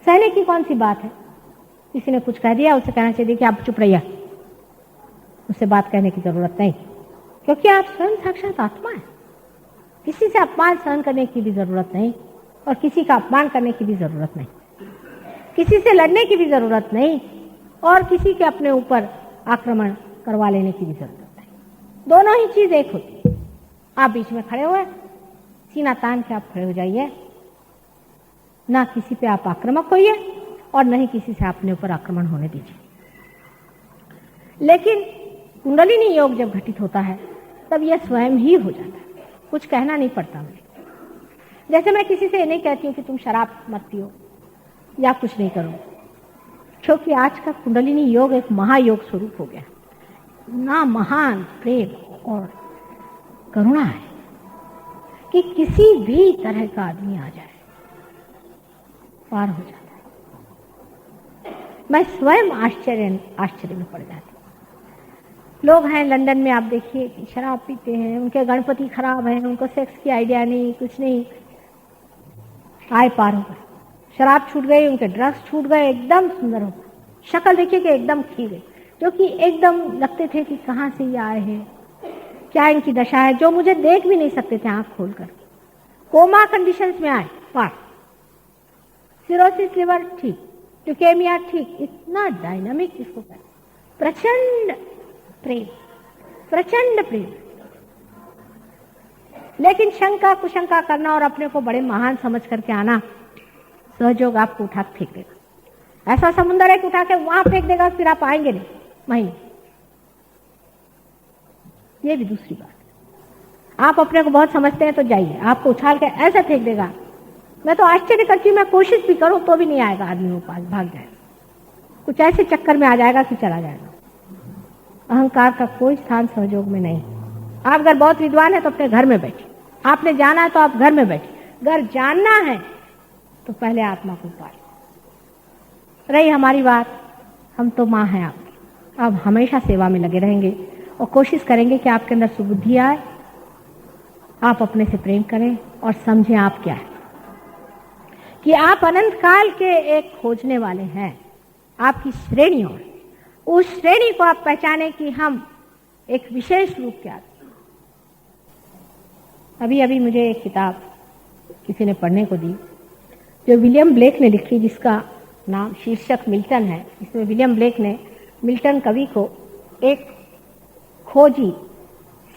सहने की कौन सी बात है? किसी ने कुछ कह दिया, उसे कहना चाहिए कि आप चुप रहिए, उससे बात कहने की जरूरत नहीं, क्योंकि आप स्वयं साक्षात आत्मा है। किसी से अपमान सहन करने की भी जरूरत नहीं और किसी का अपमान करने की भी जरूरत नहीं, किसी से लड़ने की भी जरूरत नहीं और किसी के अपने ऊपर आक्रमण करवा लेने की भी जरूरत नहीं। दोनों ही चीज एक होती है। आप बीच में खड़े हुए, सीना तान के आप खड़े हो जाइए, ना किसी पे आप आक्रामक होइए और न ही किसी से अपने ऊपर आक्रमण होने दीजिए। लेकिन कुंडलिनी योग जब घटित होता है तब यह स्वयं ही हो जाता है, कुछ कहना नहीं पड़ता मुझे। जैसे मैं किसी से ये नहीं कहती हूँ कि तुम शराब मत पियो या कुछ नहीं करो, क्योंकि आज का कुंडलिनी योग एक महायोग स्वरूप हो गया, ना महान प्रेम और करुणा है कि किसी भी तरह का आदमी आ जाए पार हो जाता है। मैं स्वयं आश्चर्य में पड़ जाती हूँ। लोग हैं लंदन में, आप देखिए कि शराब पीते हैं, उनके गणपति खराब हैं, उनको सेक्स की आइडिया नहीं, कुछ नहीं, आए पार हो गए, शराब छूट गई, उनके ड्रग्स छूट गए, एकदम सुंदर हो गए, शक्ल देखिए कि एकदम खी गई, जो कि एकदम लगते थे कि कहाँ से ये आए हैं, क्या इनकी दशा है, जो मुझे देख भी नहीं सकते थे आंख खोलकर। कोमा कंडीशंस में आए पार, सिरोसिस लिवर ठीक, ल्यूकेमिया ठीक, इतना डायनामिक इसको कहते, प्रचंड प्रेम, प्रचंड प्रेम। लेकिन शंका कुशंका करना और अपने को बड़े महान समझ करके आना, सहयोग आपको उठा फेंक देगा। ऐसा समुंदर है कि उठा के वहां फेंक देगा, फिर आप आएंगे नहीं वहीं। ये भी दूसरी बात है। आप अपने को बहुत समझते हैं तो जाइए, आपको उछाल के ऐसा फेंक देगा, मैं तो आश्चर्य करती हूँ, मैं कोशिश भी करूं तो भी नहीं आएगा, आदमी वो पास भाग जाएगा, कुछ ऐसे चक्कर में आ जाएगा कि चला जाएगा। अहंकार का कोई स्थान सहयोग में नहीं। आप अगर बहुत विद्वान है तो अपने घर में बैठिए, आपने जाना है तो आप घर में बैठिए, अगर जानना है तो पहले आत्मा को पाले। रही हमारी बात, हम तो माँ हैं आपकी, अब हमेशा सेवा में लगे रहेंगे और कोशिश करेंगे कि आपके अंदर सुबुद्धि आए, आप अपने से प्रेम करें और समझें आप क्या है, कि आप अनंत काल के एक खोजने वाले हैं, आपकी श्रेणियों में उस श्रेणी को आप पहचाने कि हम एक विशेष रूप के आते। अभी अभी मुझे एक किताब किसी ने पढ़ने को दी जो विलियम ब्लेक ने लिखी, जिसका नाम शीर्षक मिल्टन है। इसमें विलियम ब्लेक ने मिल्टन कवि को एक खोजी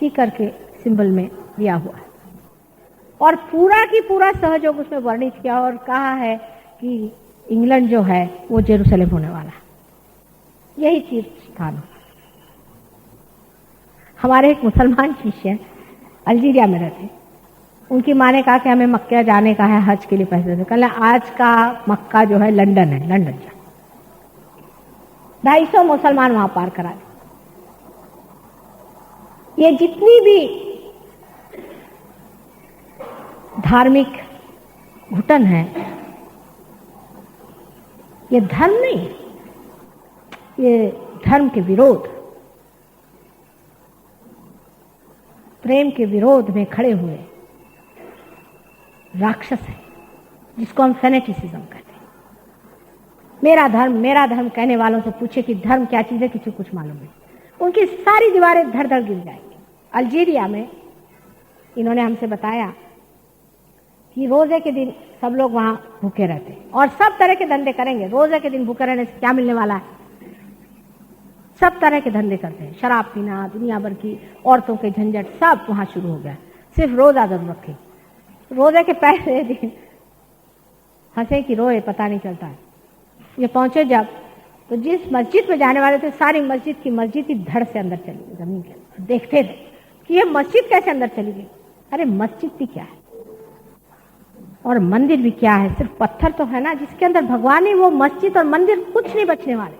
सी करके सिंबल में दिया हुआ है और पूरा की पूरा सहयोग उसमें वर्णित किया और कहा है कि इंग्लैंड जो है वो जेरूसलेम होने वाला है, यही तीर्थ स्थान हो। हमारे एक मुसलमान शिष्य अल्जीरिया में रहते, उनकी माँ ने कहा कि हमें मक्का जाने का है हज के लिए पैसे दे। कल आज का मक्का जो है लंदन है, लंदन जा 250 मुसलमान वहां पार करा दे। ये जितनी भी धार्मिक घुटन है, ये धर्म नहीं, ये धर्म के विरोध, प्रेम के विरोध में खड़े हुए राक्षस है, जिसको हम फेनेटिसिज्म कहते हैं। मेरा धर्म कहने वालों से पूछे कि धर्म क्या चीज है, किसी को कुछ मालूम नहीं, उनकी सारी दीवारें धड़ धड़ गिर जाएंगी। अल्जीरिया में इन्होंने हमसे बताया कि रोजे के दिन सब लोग वहां भूखे रहते हैं और सब तरह के धंधे करेंगे। रोजे के दिन भूखे रहने से क्या मिलने वाला है? सब तरह के धंधे करते हैं, शराब पीना, दुनिया भर की औरतों के झंझट, सब वहां शुरू हो गया। सिर्फ रोजा जरूर रखे। रोजे के पहले दिन हंसे कि रोए पता नहीं चलता है। ये पहुंचे जब, तो जिस मस्जिद में जाने वाले थे सारी मस्जिद की धड़ से अंदर चली गई जमीन के अंदर। देखते थे कि ये मस्जिद कैसे अंदर चली गई। अरे मस्जिद भी क्या है और मंदिर भी क्या है, सिर्फ पत्थर तो है ना जिसके अंदर भगवान है। वो मस्जिद और मंदिर कुछ नहीं बचने वाले,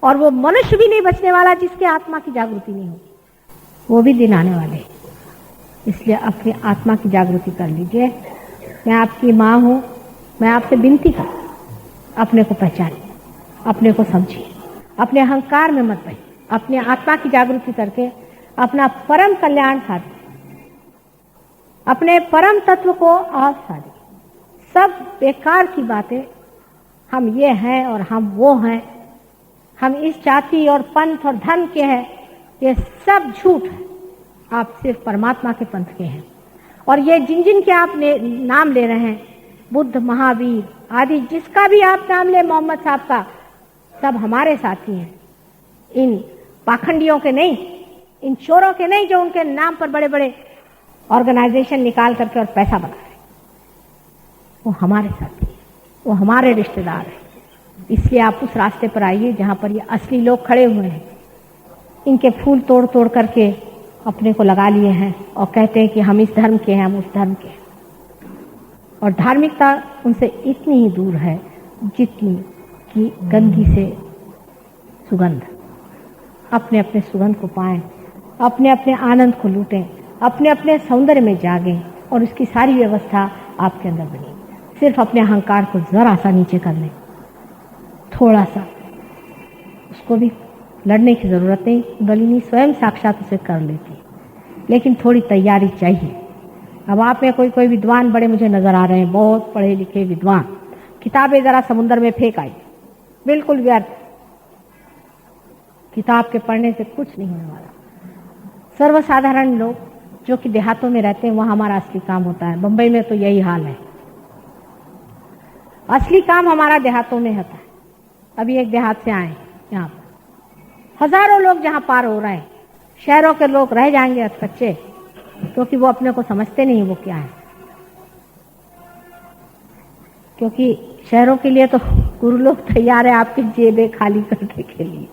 और वो मनुष्य भी नहीं बचने वाला जिसके आत्मा की जागृति नहीं होगी। वो भी दिन आने वाले, इसलिए अपनी आत्मा की जागृति कर लीजिए। मैं आपकी माँ हूँ, मैं आपसे विनती करती हूँ, अपने को पहचानिए, अपने को समझिए, अपने अहंकार में मत रहिए, अपने आत्मा की जागृति करके अपना परम कल्याण साधिए, अपने परम तत्व को आप साधिए। सब बेकार की बातें, हम ये हैं और हम वो हैं, हम इस जाति और पंथ और धर्म के हैं, ये सब झूठ है। आप सिर्फ परमात्मा के पंथ के हैं। और ये जिन जिन के आप नाम ले रहे हैं, बुद्ध, महावीर आदि, जिसका भी आप नाम ले, मोहम्मद साहब का, सब हमारे साथी हैं। इन पाखंडियों के नहीं, इन चोरों के नहीं, जो उनके नाम पर बड़े बड़े ऑर्गेनाइजेशन निकाल करके और पैसा बना रहे। वो हमारे साथी हैं, वो हमारे रिश्तेदार हैं। इसलिए आप उस रास्ते पर आइए जहां पर ये असली लोग खड़े हुए हैं। इनके फूल तोड़ तोड़ करके अपने को लगा लिए हैं और कहते हैं कि हम इस धर्म के हैं, हम उस धर्म के हैं। और धार्मिकता उनसे इतनी ही दूर है जितनी कि गंदगी से सुगंध। अपने अपने सुगंध को पाएं, अपने अपने आनंद को लूटें, अपने अपने सौंदर्य में जागें, और उसकी सारी व्यवस्था आपके अंदर बनी। सिर्फ अपने अहंकार को जरा सा नीचे कर लें, थोड़ा सा, उसको भी लड़ने की जरूरत नहीं, कुंडलिनी स्वयं साक्षात उसे कर लेती, लेकिन थोड़ी तैयारी चाहिए। अब आप में कोई विद्वान बड़े मुझे नजर आ रहे हैं, बहुत पढ़े लिखे विद्वान, किताबें जरा समुद्र में फेंक आई, बिल्कुल व्यर्थ। किताब के पढ़ने से कुछ नहीं होने वाला। सर्वसाधारण लोग जो कि देहातों में रहते हैं, वहां हमारा असली काम होता है। बंबई में तो यही हाल है, असली काम हमारा देहातों में होता है। अभी एक देहात से आए, यहाँ पर हजारों लोग जहां पार हो रहे हैं, शहरों के लोग रह जाएंगे अधकच्चे, क्योंकि वो अपने को समझते नहीं वो क्या है। क्योंकि शहरों के लिए तो गुरु लोग तैयार है आपकी जेबें खाली करने के लिए,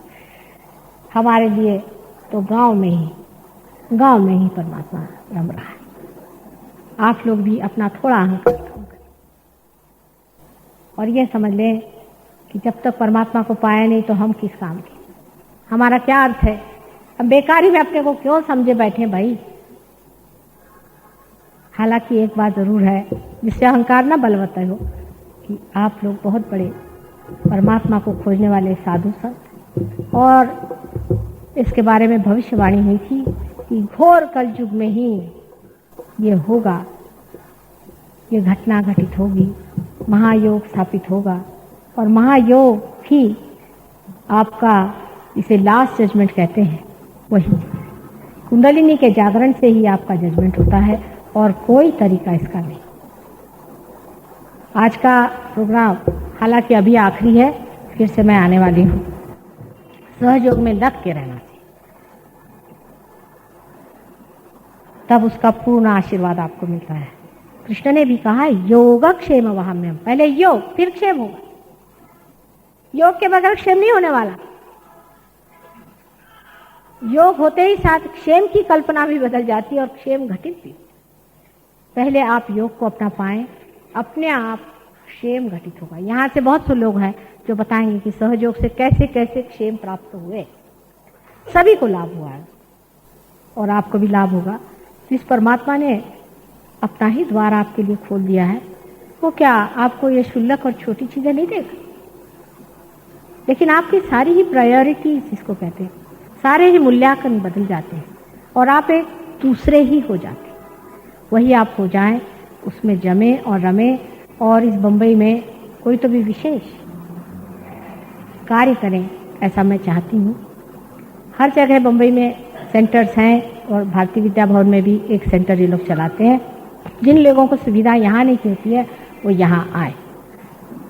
हमारे लिए तो गांव में ही परमात्मा रम रहा है। आप लोग भी अपना थोड़ा अहंकार कम करें और ये समझ लें कि जब तक परमात्मा को पाया नहीं तो हम किस काम के, हमारा क्या अर्थ है? हम बेकारी में अपने को क्यों समझे बैठे भाई। हालांकि एक बात जरूर है जिससे अहंकार ना बलवत्ता हो, कि आप लोग बहुत बड़े परमात्मा को खोजने वाले साधु संत, और इसके बारे में भविष्यवाणी हुई थी कि घोर कलयुग में ही ये होगा, ये घटना घटित होगी, महायोग स्थापित होगा। और महायोग ही आपका, इसे लास्ट जजमेंट कहते हैं, वही कुंडलिनी के जागरण से ही आपका जजमेंट होता है और कोई तरीका इसका नहीं। आज का प्रोग्राम हालांकि अभी आखिरी है, फिर से मैं आने वाली हूँ। सहयोग में लग के रहना चाहिए, तब उसका पूर्ण आशीर्वाद आपको मिलता है। कृष्ण ने भी कहा योगक्षेम वहाम्यम, पहले योग फिर क्षेम होगा। योग के बगैर क्षेम नहीं होने वाला। योग होते ही साथ क्षेम की कल्पना भी बदल जाती है और क्षेम घटित भी। पहले आप योग को अपना पाएं, अपने आप क्षेम घटित होगा। यहाँ से बहुत से लोग हैं जो बताएंगे कि सहयोग से कैसे कैसे क्षेम प्राप्त हुए। सभी को लाभ हुआ है और आपको भी लाभ होगा। जिस परमात्मा ने अपना ही द्वार आपके लिए खोल दिया है, वो क्या आपको ये क्षुल्लक और छोटी चीजें नहीं देगा, लेकिन आपकी सारी ही प्रायोरिटी, जिसको कहते हैं, सारे ही मूल्यांकन बदल जाते हैं और आप एक दूसरे ही हो जाते हैं। वही आप हो जाएं, उसमें जमे और रमे, और इस बंबई में कोई तो भी विशेष कार्य करें, ऐसा मैं चाहती हूँ। हर जगह बंबई में सेंटर्स हैं और भारतीय विद्या भवन में भी एक सेंटर ये लोग चलाते हैं। जिन लोगों को सुविधा यहाँ नहीं होती है वो यहाँ आए,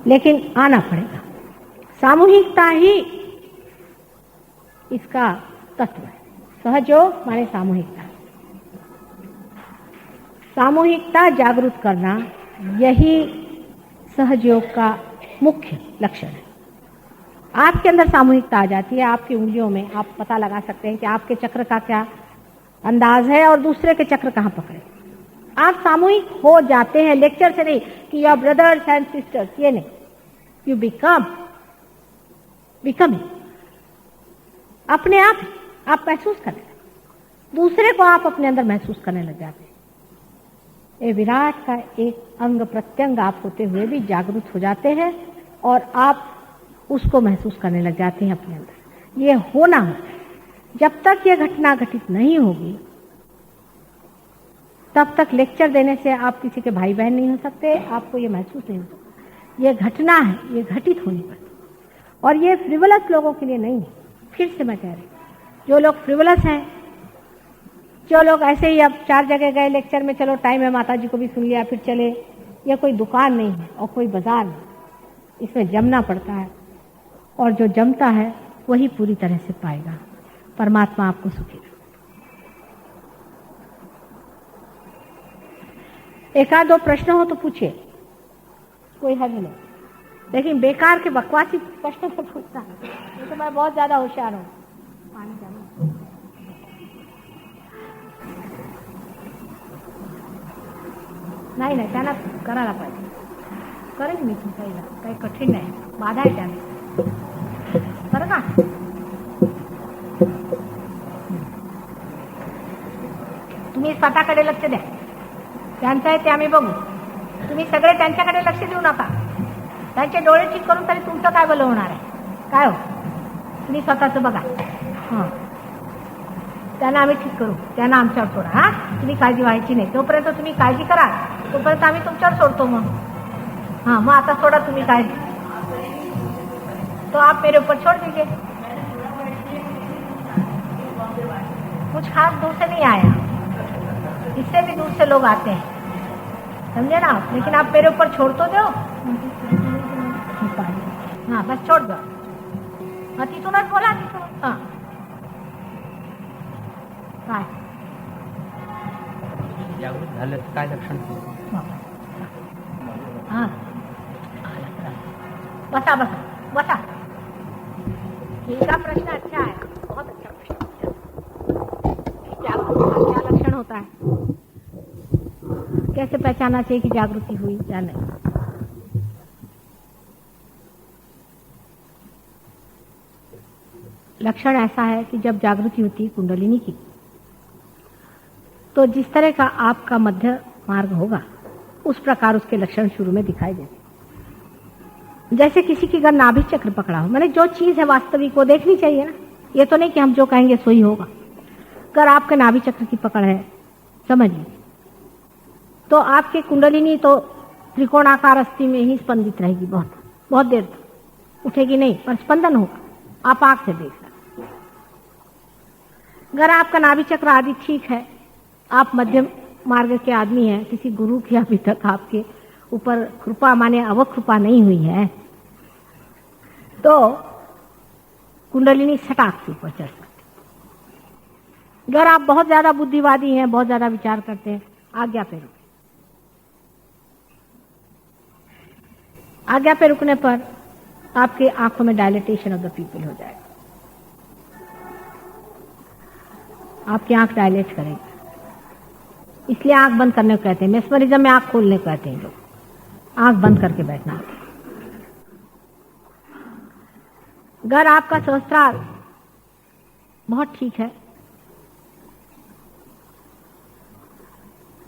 लेकिन आना पड़ेगा। सामूहिकता ही इसका तत्व है। सहयोग माने सामूहिकता। सामूहिकता जागरूक करना, यही सहयोग का मुख्य लक्षण है। आपके अंदर सामूहिकता आ जाती है, आपकी उंगलियों में आप पता लगा सकते हैं कि आपके चक्र का क्या अंदाज है और दूसरे के चक्र कहाँ पकड़े। आप सामूहिक हो जाते हैं, लेक्चर से नहीं कि you are brothers and sisters, ये नहीं, यू बिकम अपने आप महसूस करने लगे, दूसरे को आप अपने अंदर महसूस करने लग जाते हैं। ये विराट का एक अंग प्रत्यंग आप होते हुए भी जागरूक हो जाते हैं और आप उसको महसूस करने लग जाते हैं अपने अंदर। ये होना होता है। जब तक ये घटना घटित नहीं होगी तब तक लेक्चर देने से आप किसी के भाई बहन नहीं हो सकते, आपको ये महसूस नहीं हो सकता। ये घटना है, ये घटित होनी पड़ती, और ये फ्रिवलस लोगों के लिए नहीं है। फिर से मैं कह रही हूँ, जो लोग फ्रिवलस हैं, जो लोग ऐसे ही अब 4 जगह गए लेक्चर में, चलो टाइम है माता जी को भी सुन लिया फिर चले, ये कोई दुकान नहीं है और कोई बाजार नहीं, इसमें जमना पड़ता है, और जो जमता है वही पूरी तरह से पाएगा। परमात्मा आपको सुखी रखे। एक आध 2 प्रश्न हो तो पूछिए, कोई हद नहीं, लेकिन बेकार के बकवासी प्रश्न तो पूछना है, तो मैं बहुत ज्यादा होशियार हूँ। नाही नाही, त्यांना करायला पाहिजे, करेन मी तुमचा, काही कठीण नाही, बाधा आहे त्याने, बरं का? तुम्ही स्वतःकडे लक्ष द्या, त्यांचं आहे ते आम्ही बघू, तुम्ही सगळे त्यांच्याकडे लक्ष देऊ नका, त्यांचे डोळे ठीक करून तरी तुमचं काय भलं होणार आहे? काय हो, तुम्ही स्वतःचं बघा, हां, त्यांना आम्ही ठीक करू, त्यांना आमच्यावर सोडा, हां, तुम्ही काळजी व्हायची नाही, तोपर्यंत तुम्ही काळजी करा, तोपर्यंत आम्ही तुमच्यावर सोडतो मग, हाँ, मग आता सोडा तुम्ही काळजी, तो आप मेरे ऊपर छोड़ दीजिए, कुछ खास दूर से नहीं आया, इससे भी दूर से लोग आते हैं, समझे ना आप, लेकिन आप मेरे ऊपर छोड़ तो दो, हाँ बस छोड़ दो, हाँ तिथूनच बोला, तिथून, हाँ काय जागृत झालं काय लक्षण? हाँ बसा बसा बसा, इनका प्रश्न अच्छा है, बहुत अच्छा प्रश्न पूछा। जागरूक का क्या लक्षण होता है, कैसे पहचाना चाहिए कि जागृति हुई या नहीं? लक्षण ऐसा है कि जब जागृति होती है कुंडलिनी की, तो जिस तरह का आपका मध्य मार्ग होगा उस प्रकार उसके लक्षण शुरू में दिखाई देते। जैसे किसी की अगर नाभि चक्र पकड़ा हो, मैंने जो चीज है वास्तविक वो देखनी चाहिए ना, ये तो नहीं कि हम जो कहेंगे सो ही होगा। अगर आपके नाभि चक्र की पकड़ है, समझ लीजिए, तो आपके कुंडलिनी तो त्रिकोणाकार अस्थि में ही स्पंदित रहेगी, बहुत बहुत देर तक उठेगी नहीं, पर स्पंदन होगा, आप आंख से देख सकते। अगर आपका नाभि चक्र आदि ठीक है, आप मध्यम मार्ग के आदमी हैं, किसी गुरु की अभी तक आपके ऊपर कृपा माने अवकृपा नहीं हुई है, तो कुंडलिनी सटाक से ऊपर चढ़ सकते। अगर आप बहुत ज्यादा बुद्धिवादी हैं, बहुत ज्यादा विचार करते हैं, आज्ञा पे रुके, आज्ञा पे रुकने पर आपके आंखों में डायलेटेशन ऑफ द पीपल हो जाएगा, आपकी आंख डायलेट करेगी, इसलिए आंख बंद करने को कहते हैं। मेस्मरिज्म में आंख खोलने को कहते हैं लोग, आंख बंद करके बैठना। अगर आपका सहस्त्रार बहुत ठीक है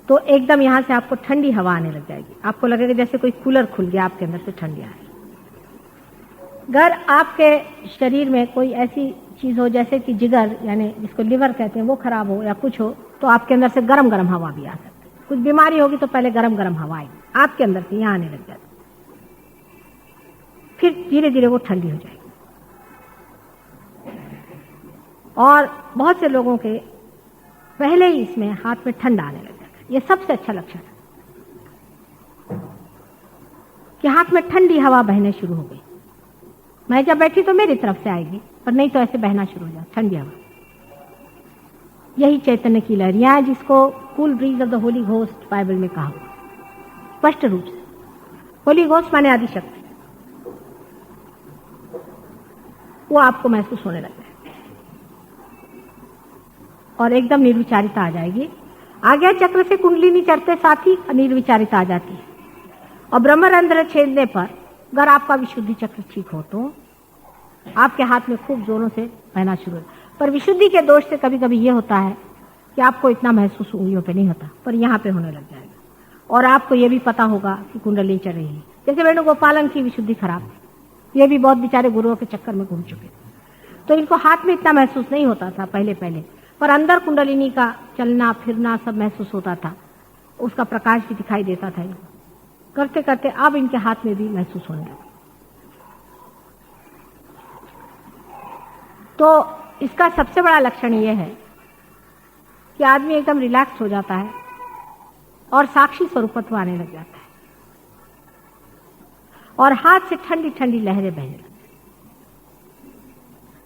तो एकदम यहां से आपको ठंडी हवा आने लग जाएगी, आपको लगेगा जैसे कोई कूलर खुल गया, आपके अंदर से ठंडी आ रही। अगर आपके शरीर में कोई ऐसी चीज हो जैसे कि जिगर यानी जिसको लिवर कहते हैं वो खराब हो या कुछ हो, तो आपके अंदर से गरम गरम हवा भी आ सकती है। कुछ बीमारी होगी तो पहले गरम गरम हवा आएगी आपके अंदर से, यहां आने लग जाती, फिर धीरे धीरे वो ठंडी हो जाएगी। और बहुत से लोगों के पहले ही इसमें हाथ में ठंडा आने लग जाता है, ये सबसे अच्छा लक्षण है। कि हाथ में ठंडी हवा बहने शुरू हो गई। मैं जब बैठी तो मेरी तरफ से आएगी, पर नहीं तो ऐसे बहना शुरू हो जाए ठंडी हवा। यही चैतन्य की लहरियां है, जिसको cool bridge of the Holi ghost Bible में कहा स्पष्ट रूप से। होली घोस्ट माने आदि शक्ति, वो आपको महसूस होने लग जाए और एकदम निर्विचारिता आ जाएगी। आज्ञा चक्र से कुंडलिनी चढ़ते साथ ही निर्विचारिता आ जाती है। और ब्रह्मरंध्र छेदने पर अगर आपका विशुद्धि चक्र ठीक हो तो आपके हाथ में खूब जोरों से बहना शुरू हो। पर विशुद्धि के दोष से कभी कभी ये होता है कि आपको इतना महसूस उंगलियों पे नहीं होता, पर यहाँ पे होने लग जाएगा। और आपको ये भी पता होगा कि कुंडली चढ़ रही है। जैसे वेणुगोपालन की विशुद्धि खराब है, ये भी बहुत बेचारे गुरुओं के चक्कर में घूम चुके, तो इनको हाथ में इतना महसूस नहीं होता था पहले पहले, पर अंदर कुंडलिनी का चलना फिरना सब महसूस होता था, उसका प्रकाश भी दिखाई देता था। करते करते अब इनके हाथ में भी महसूस होने लगा। तो इसका सबसे बड़ा लक्षण यह है कि आदमी एकदम रिलैक्स हो जाता है और साक्षी स्वरूपत्व आने लग जाता है और हाथ से ठंडी ठंडी लहरें बहने लगती हैं।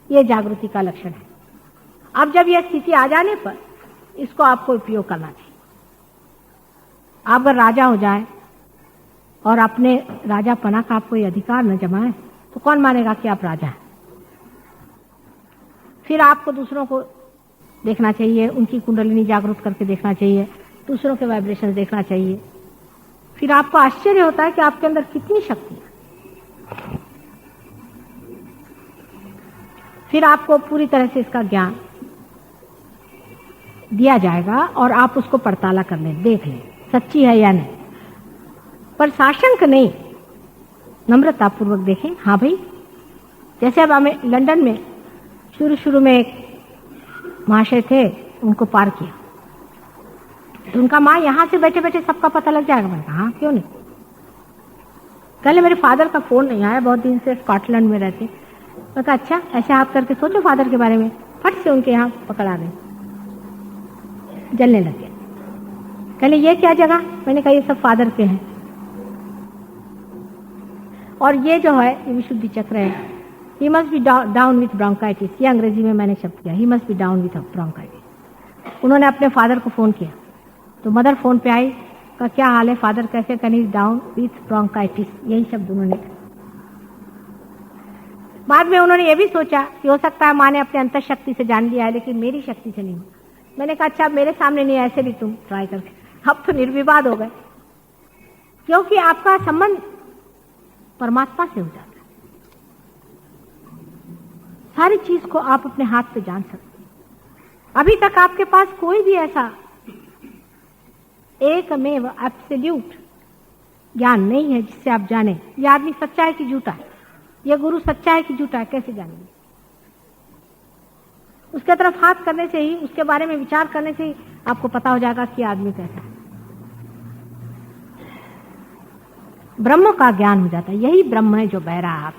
यह जागृति का लक्षण है। अब जब यह स्थिति आ जाने पर इसको आपको उपयोग करना चाहिए। आप अगर राजा हो जाए और अपने राजापना का आप कोई अधिकार न जमाए तो कौन मानेगा कि आप राजा हैं। फिर आपको दूसरों को देखना चाहिए, उनकी कुंडलिनी जागृत करके देखना चाहिए, दूसरों के वाइब्रेशंस देखना चाहिए। फिर आपको आश्चर्य होता है कि आपके अंदर कितनी शक्ति है। फिर आपको पूरी तरह से इसका ज्ञान दिया जाएगा और आप उसको पड़ताला कर लें, देख लें सच्ची है या नहीं। पर साशंक नहीं, नम्रता पूर्वक देखें। हाँ भाई, जैसे अब हमें लंदन में शुरू में एक महाशय थे, उनको पार किया तो उनका माँ यहाँ से बैठे बैठे सबका पता लग जाएगा। मैंने कहा हाँ क्यों नहीं। पहले मेरे फादर का फोन नहीं आया, बहुत दिन से स्कॉटलैंड में रहते। मैं कहा अच्छा, ऐसे आप करके सोचो फादर के बारे में। फट से उनके यहाँ पकड़ आ गए, जलने लग गए। कहले ये क्या जगह? मैंने कहा ये सब फादर के हैं। और ये जो है ये विशुद्धि चक्र है। He must be down with bronchitis, ये अंग्रेजी में मैंने शब्द किया, he must be down with bronchitis. उन्होंने अपने फादर को फोन किया तो मदर फोन पे आई, का क्या हाल है फादर, कैसे? कहीं डाउन विथ ब्रोंकाइटिस, यही शब्द उन्होंने। बाद में उन्होंने ये भी सोचा कि हो सकता है माँ ने अपने अंतर शक्ति से जान लिया है, लेकिन मेरी शक्ति से नहीं। मैंने कहा अच्छा मेरे सामने नहीं, ऐसे भी तुम ट्राई करके। अब तो निर्विवाद हो गए, क्योंकि आपका संबंध परमात्मा से हो जाता है। सारी चीज को आप अपने हाथ पे जान सकते हैं। अभी तक आपके पास कोई भी ऐसा एकमेव एब्सोल्यूट ज्ञान नहीं है जिससे आप जाने ये आदमी सच्चा है कि झूठा है, ये गुरु सच्चा है कि झूठा है, कैसे जानेंगे? उसके तरफ हाथ करने से ही, उसके बारे में विचार करने से ही आपको पता हो जाएगा कि आदमी कैसा है। ब्रह्म का ज्ञान हो जाता है। यही ब्रह्म है जो बह रहा है आप।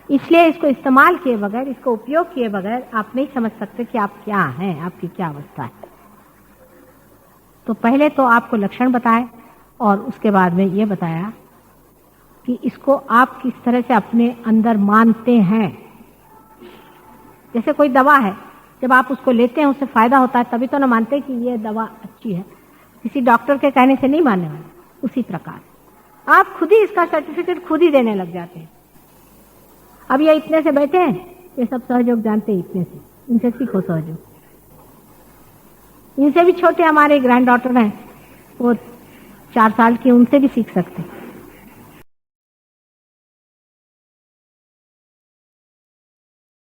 इसलिए इसको इस्तेमाल किए बगैर, इसको उपयोग किए बगैर आप नहीं समझ सकते कि आप क्या हैं, आपकी क्या अवस्था है। तो पहले तो आपको लक्षण बताए और उसके बाद में ये बताया कि इसको आप किस तरह से अपने अंदर मानते हैं। जैसे कोई दवा है, जब आप उसको लेते हैं उससे फायदा होता है तभी तो ना मानते कि ये दवा अच्छी है, किसी डॉक्टर के कहने से नहीं मानने वाले। उसी प्रकार आप खुद ही इसका सर्टिफिकेट खुद ही देने लग जाते हैं। अब ये इतने से बैठे हैं, ये सब सहयोग जानते हैं, इतने से, इनसे सीखो सहयोग। इनसे भी छोटे हमारे ग्रैंड डॉटर हैं, वो 4 साल की, उनसे भी सीख सकते हैं।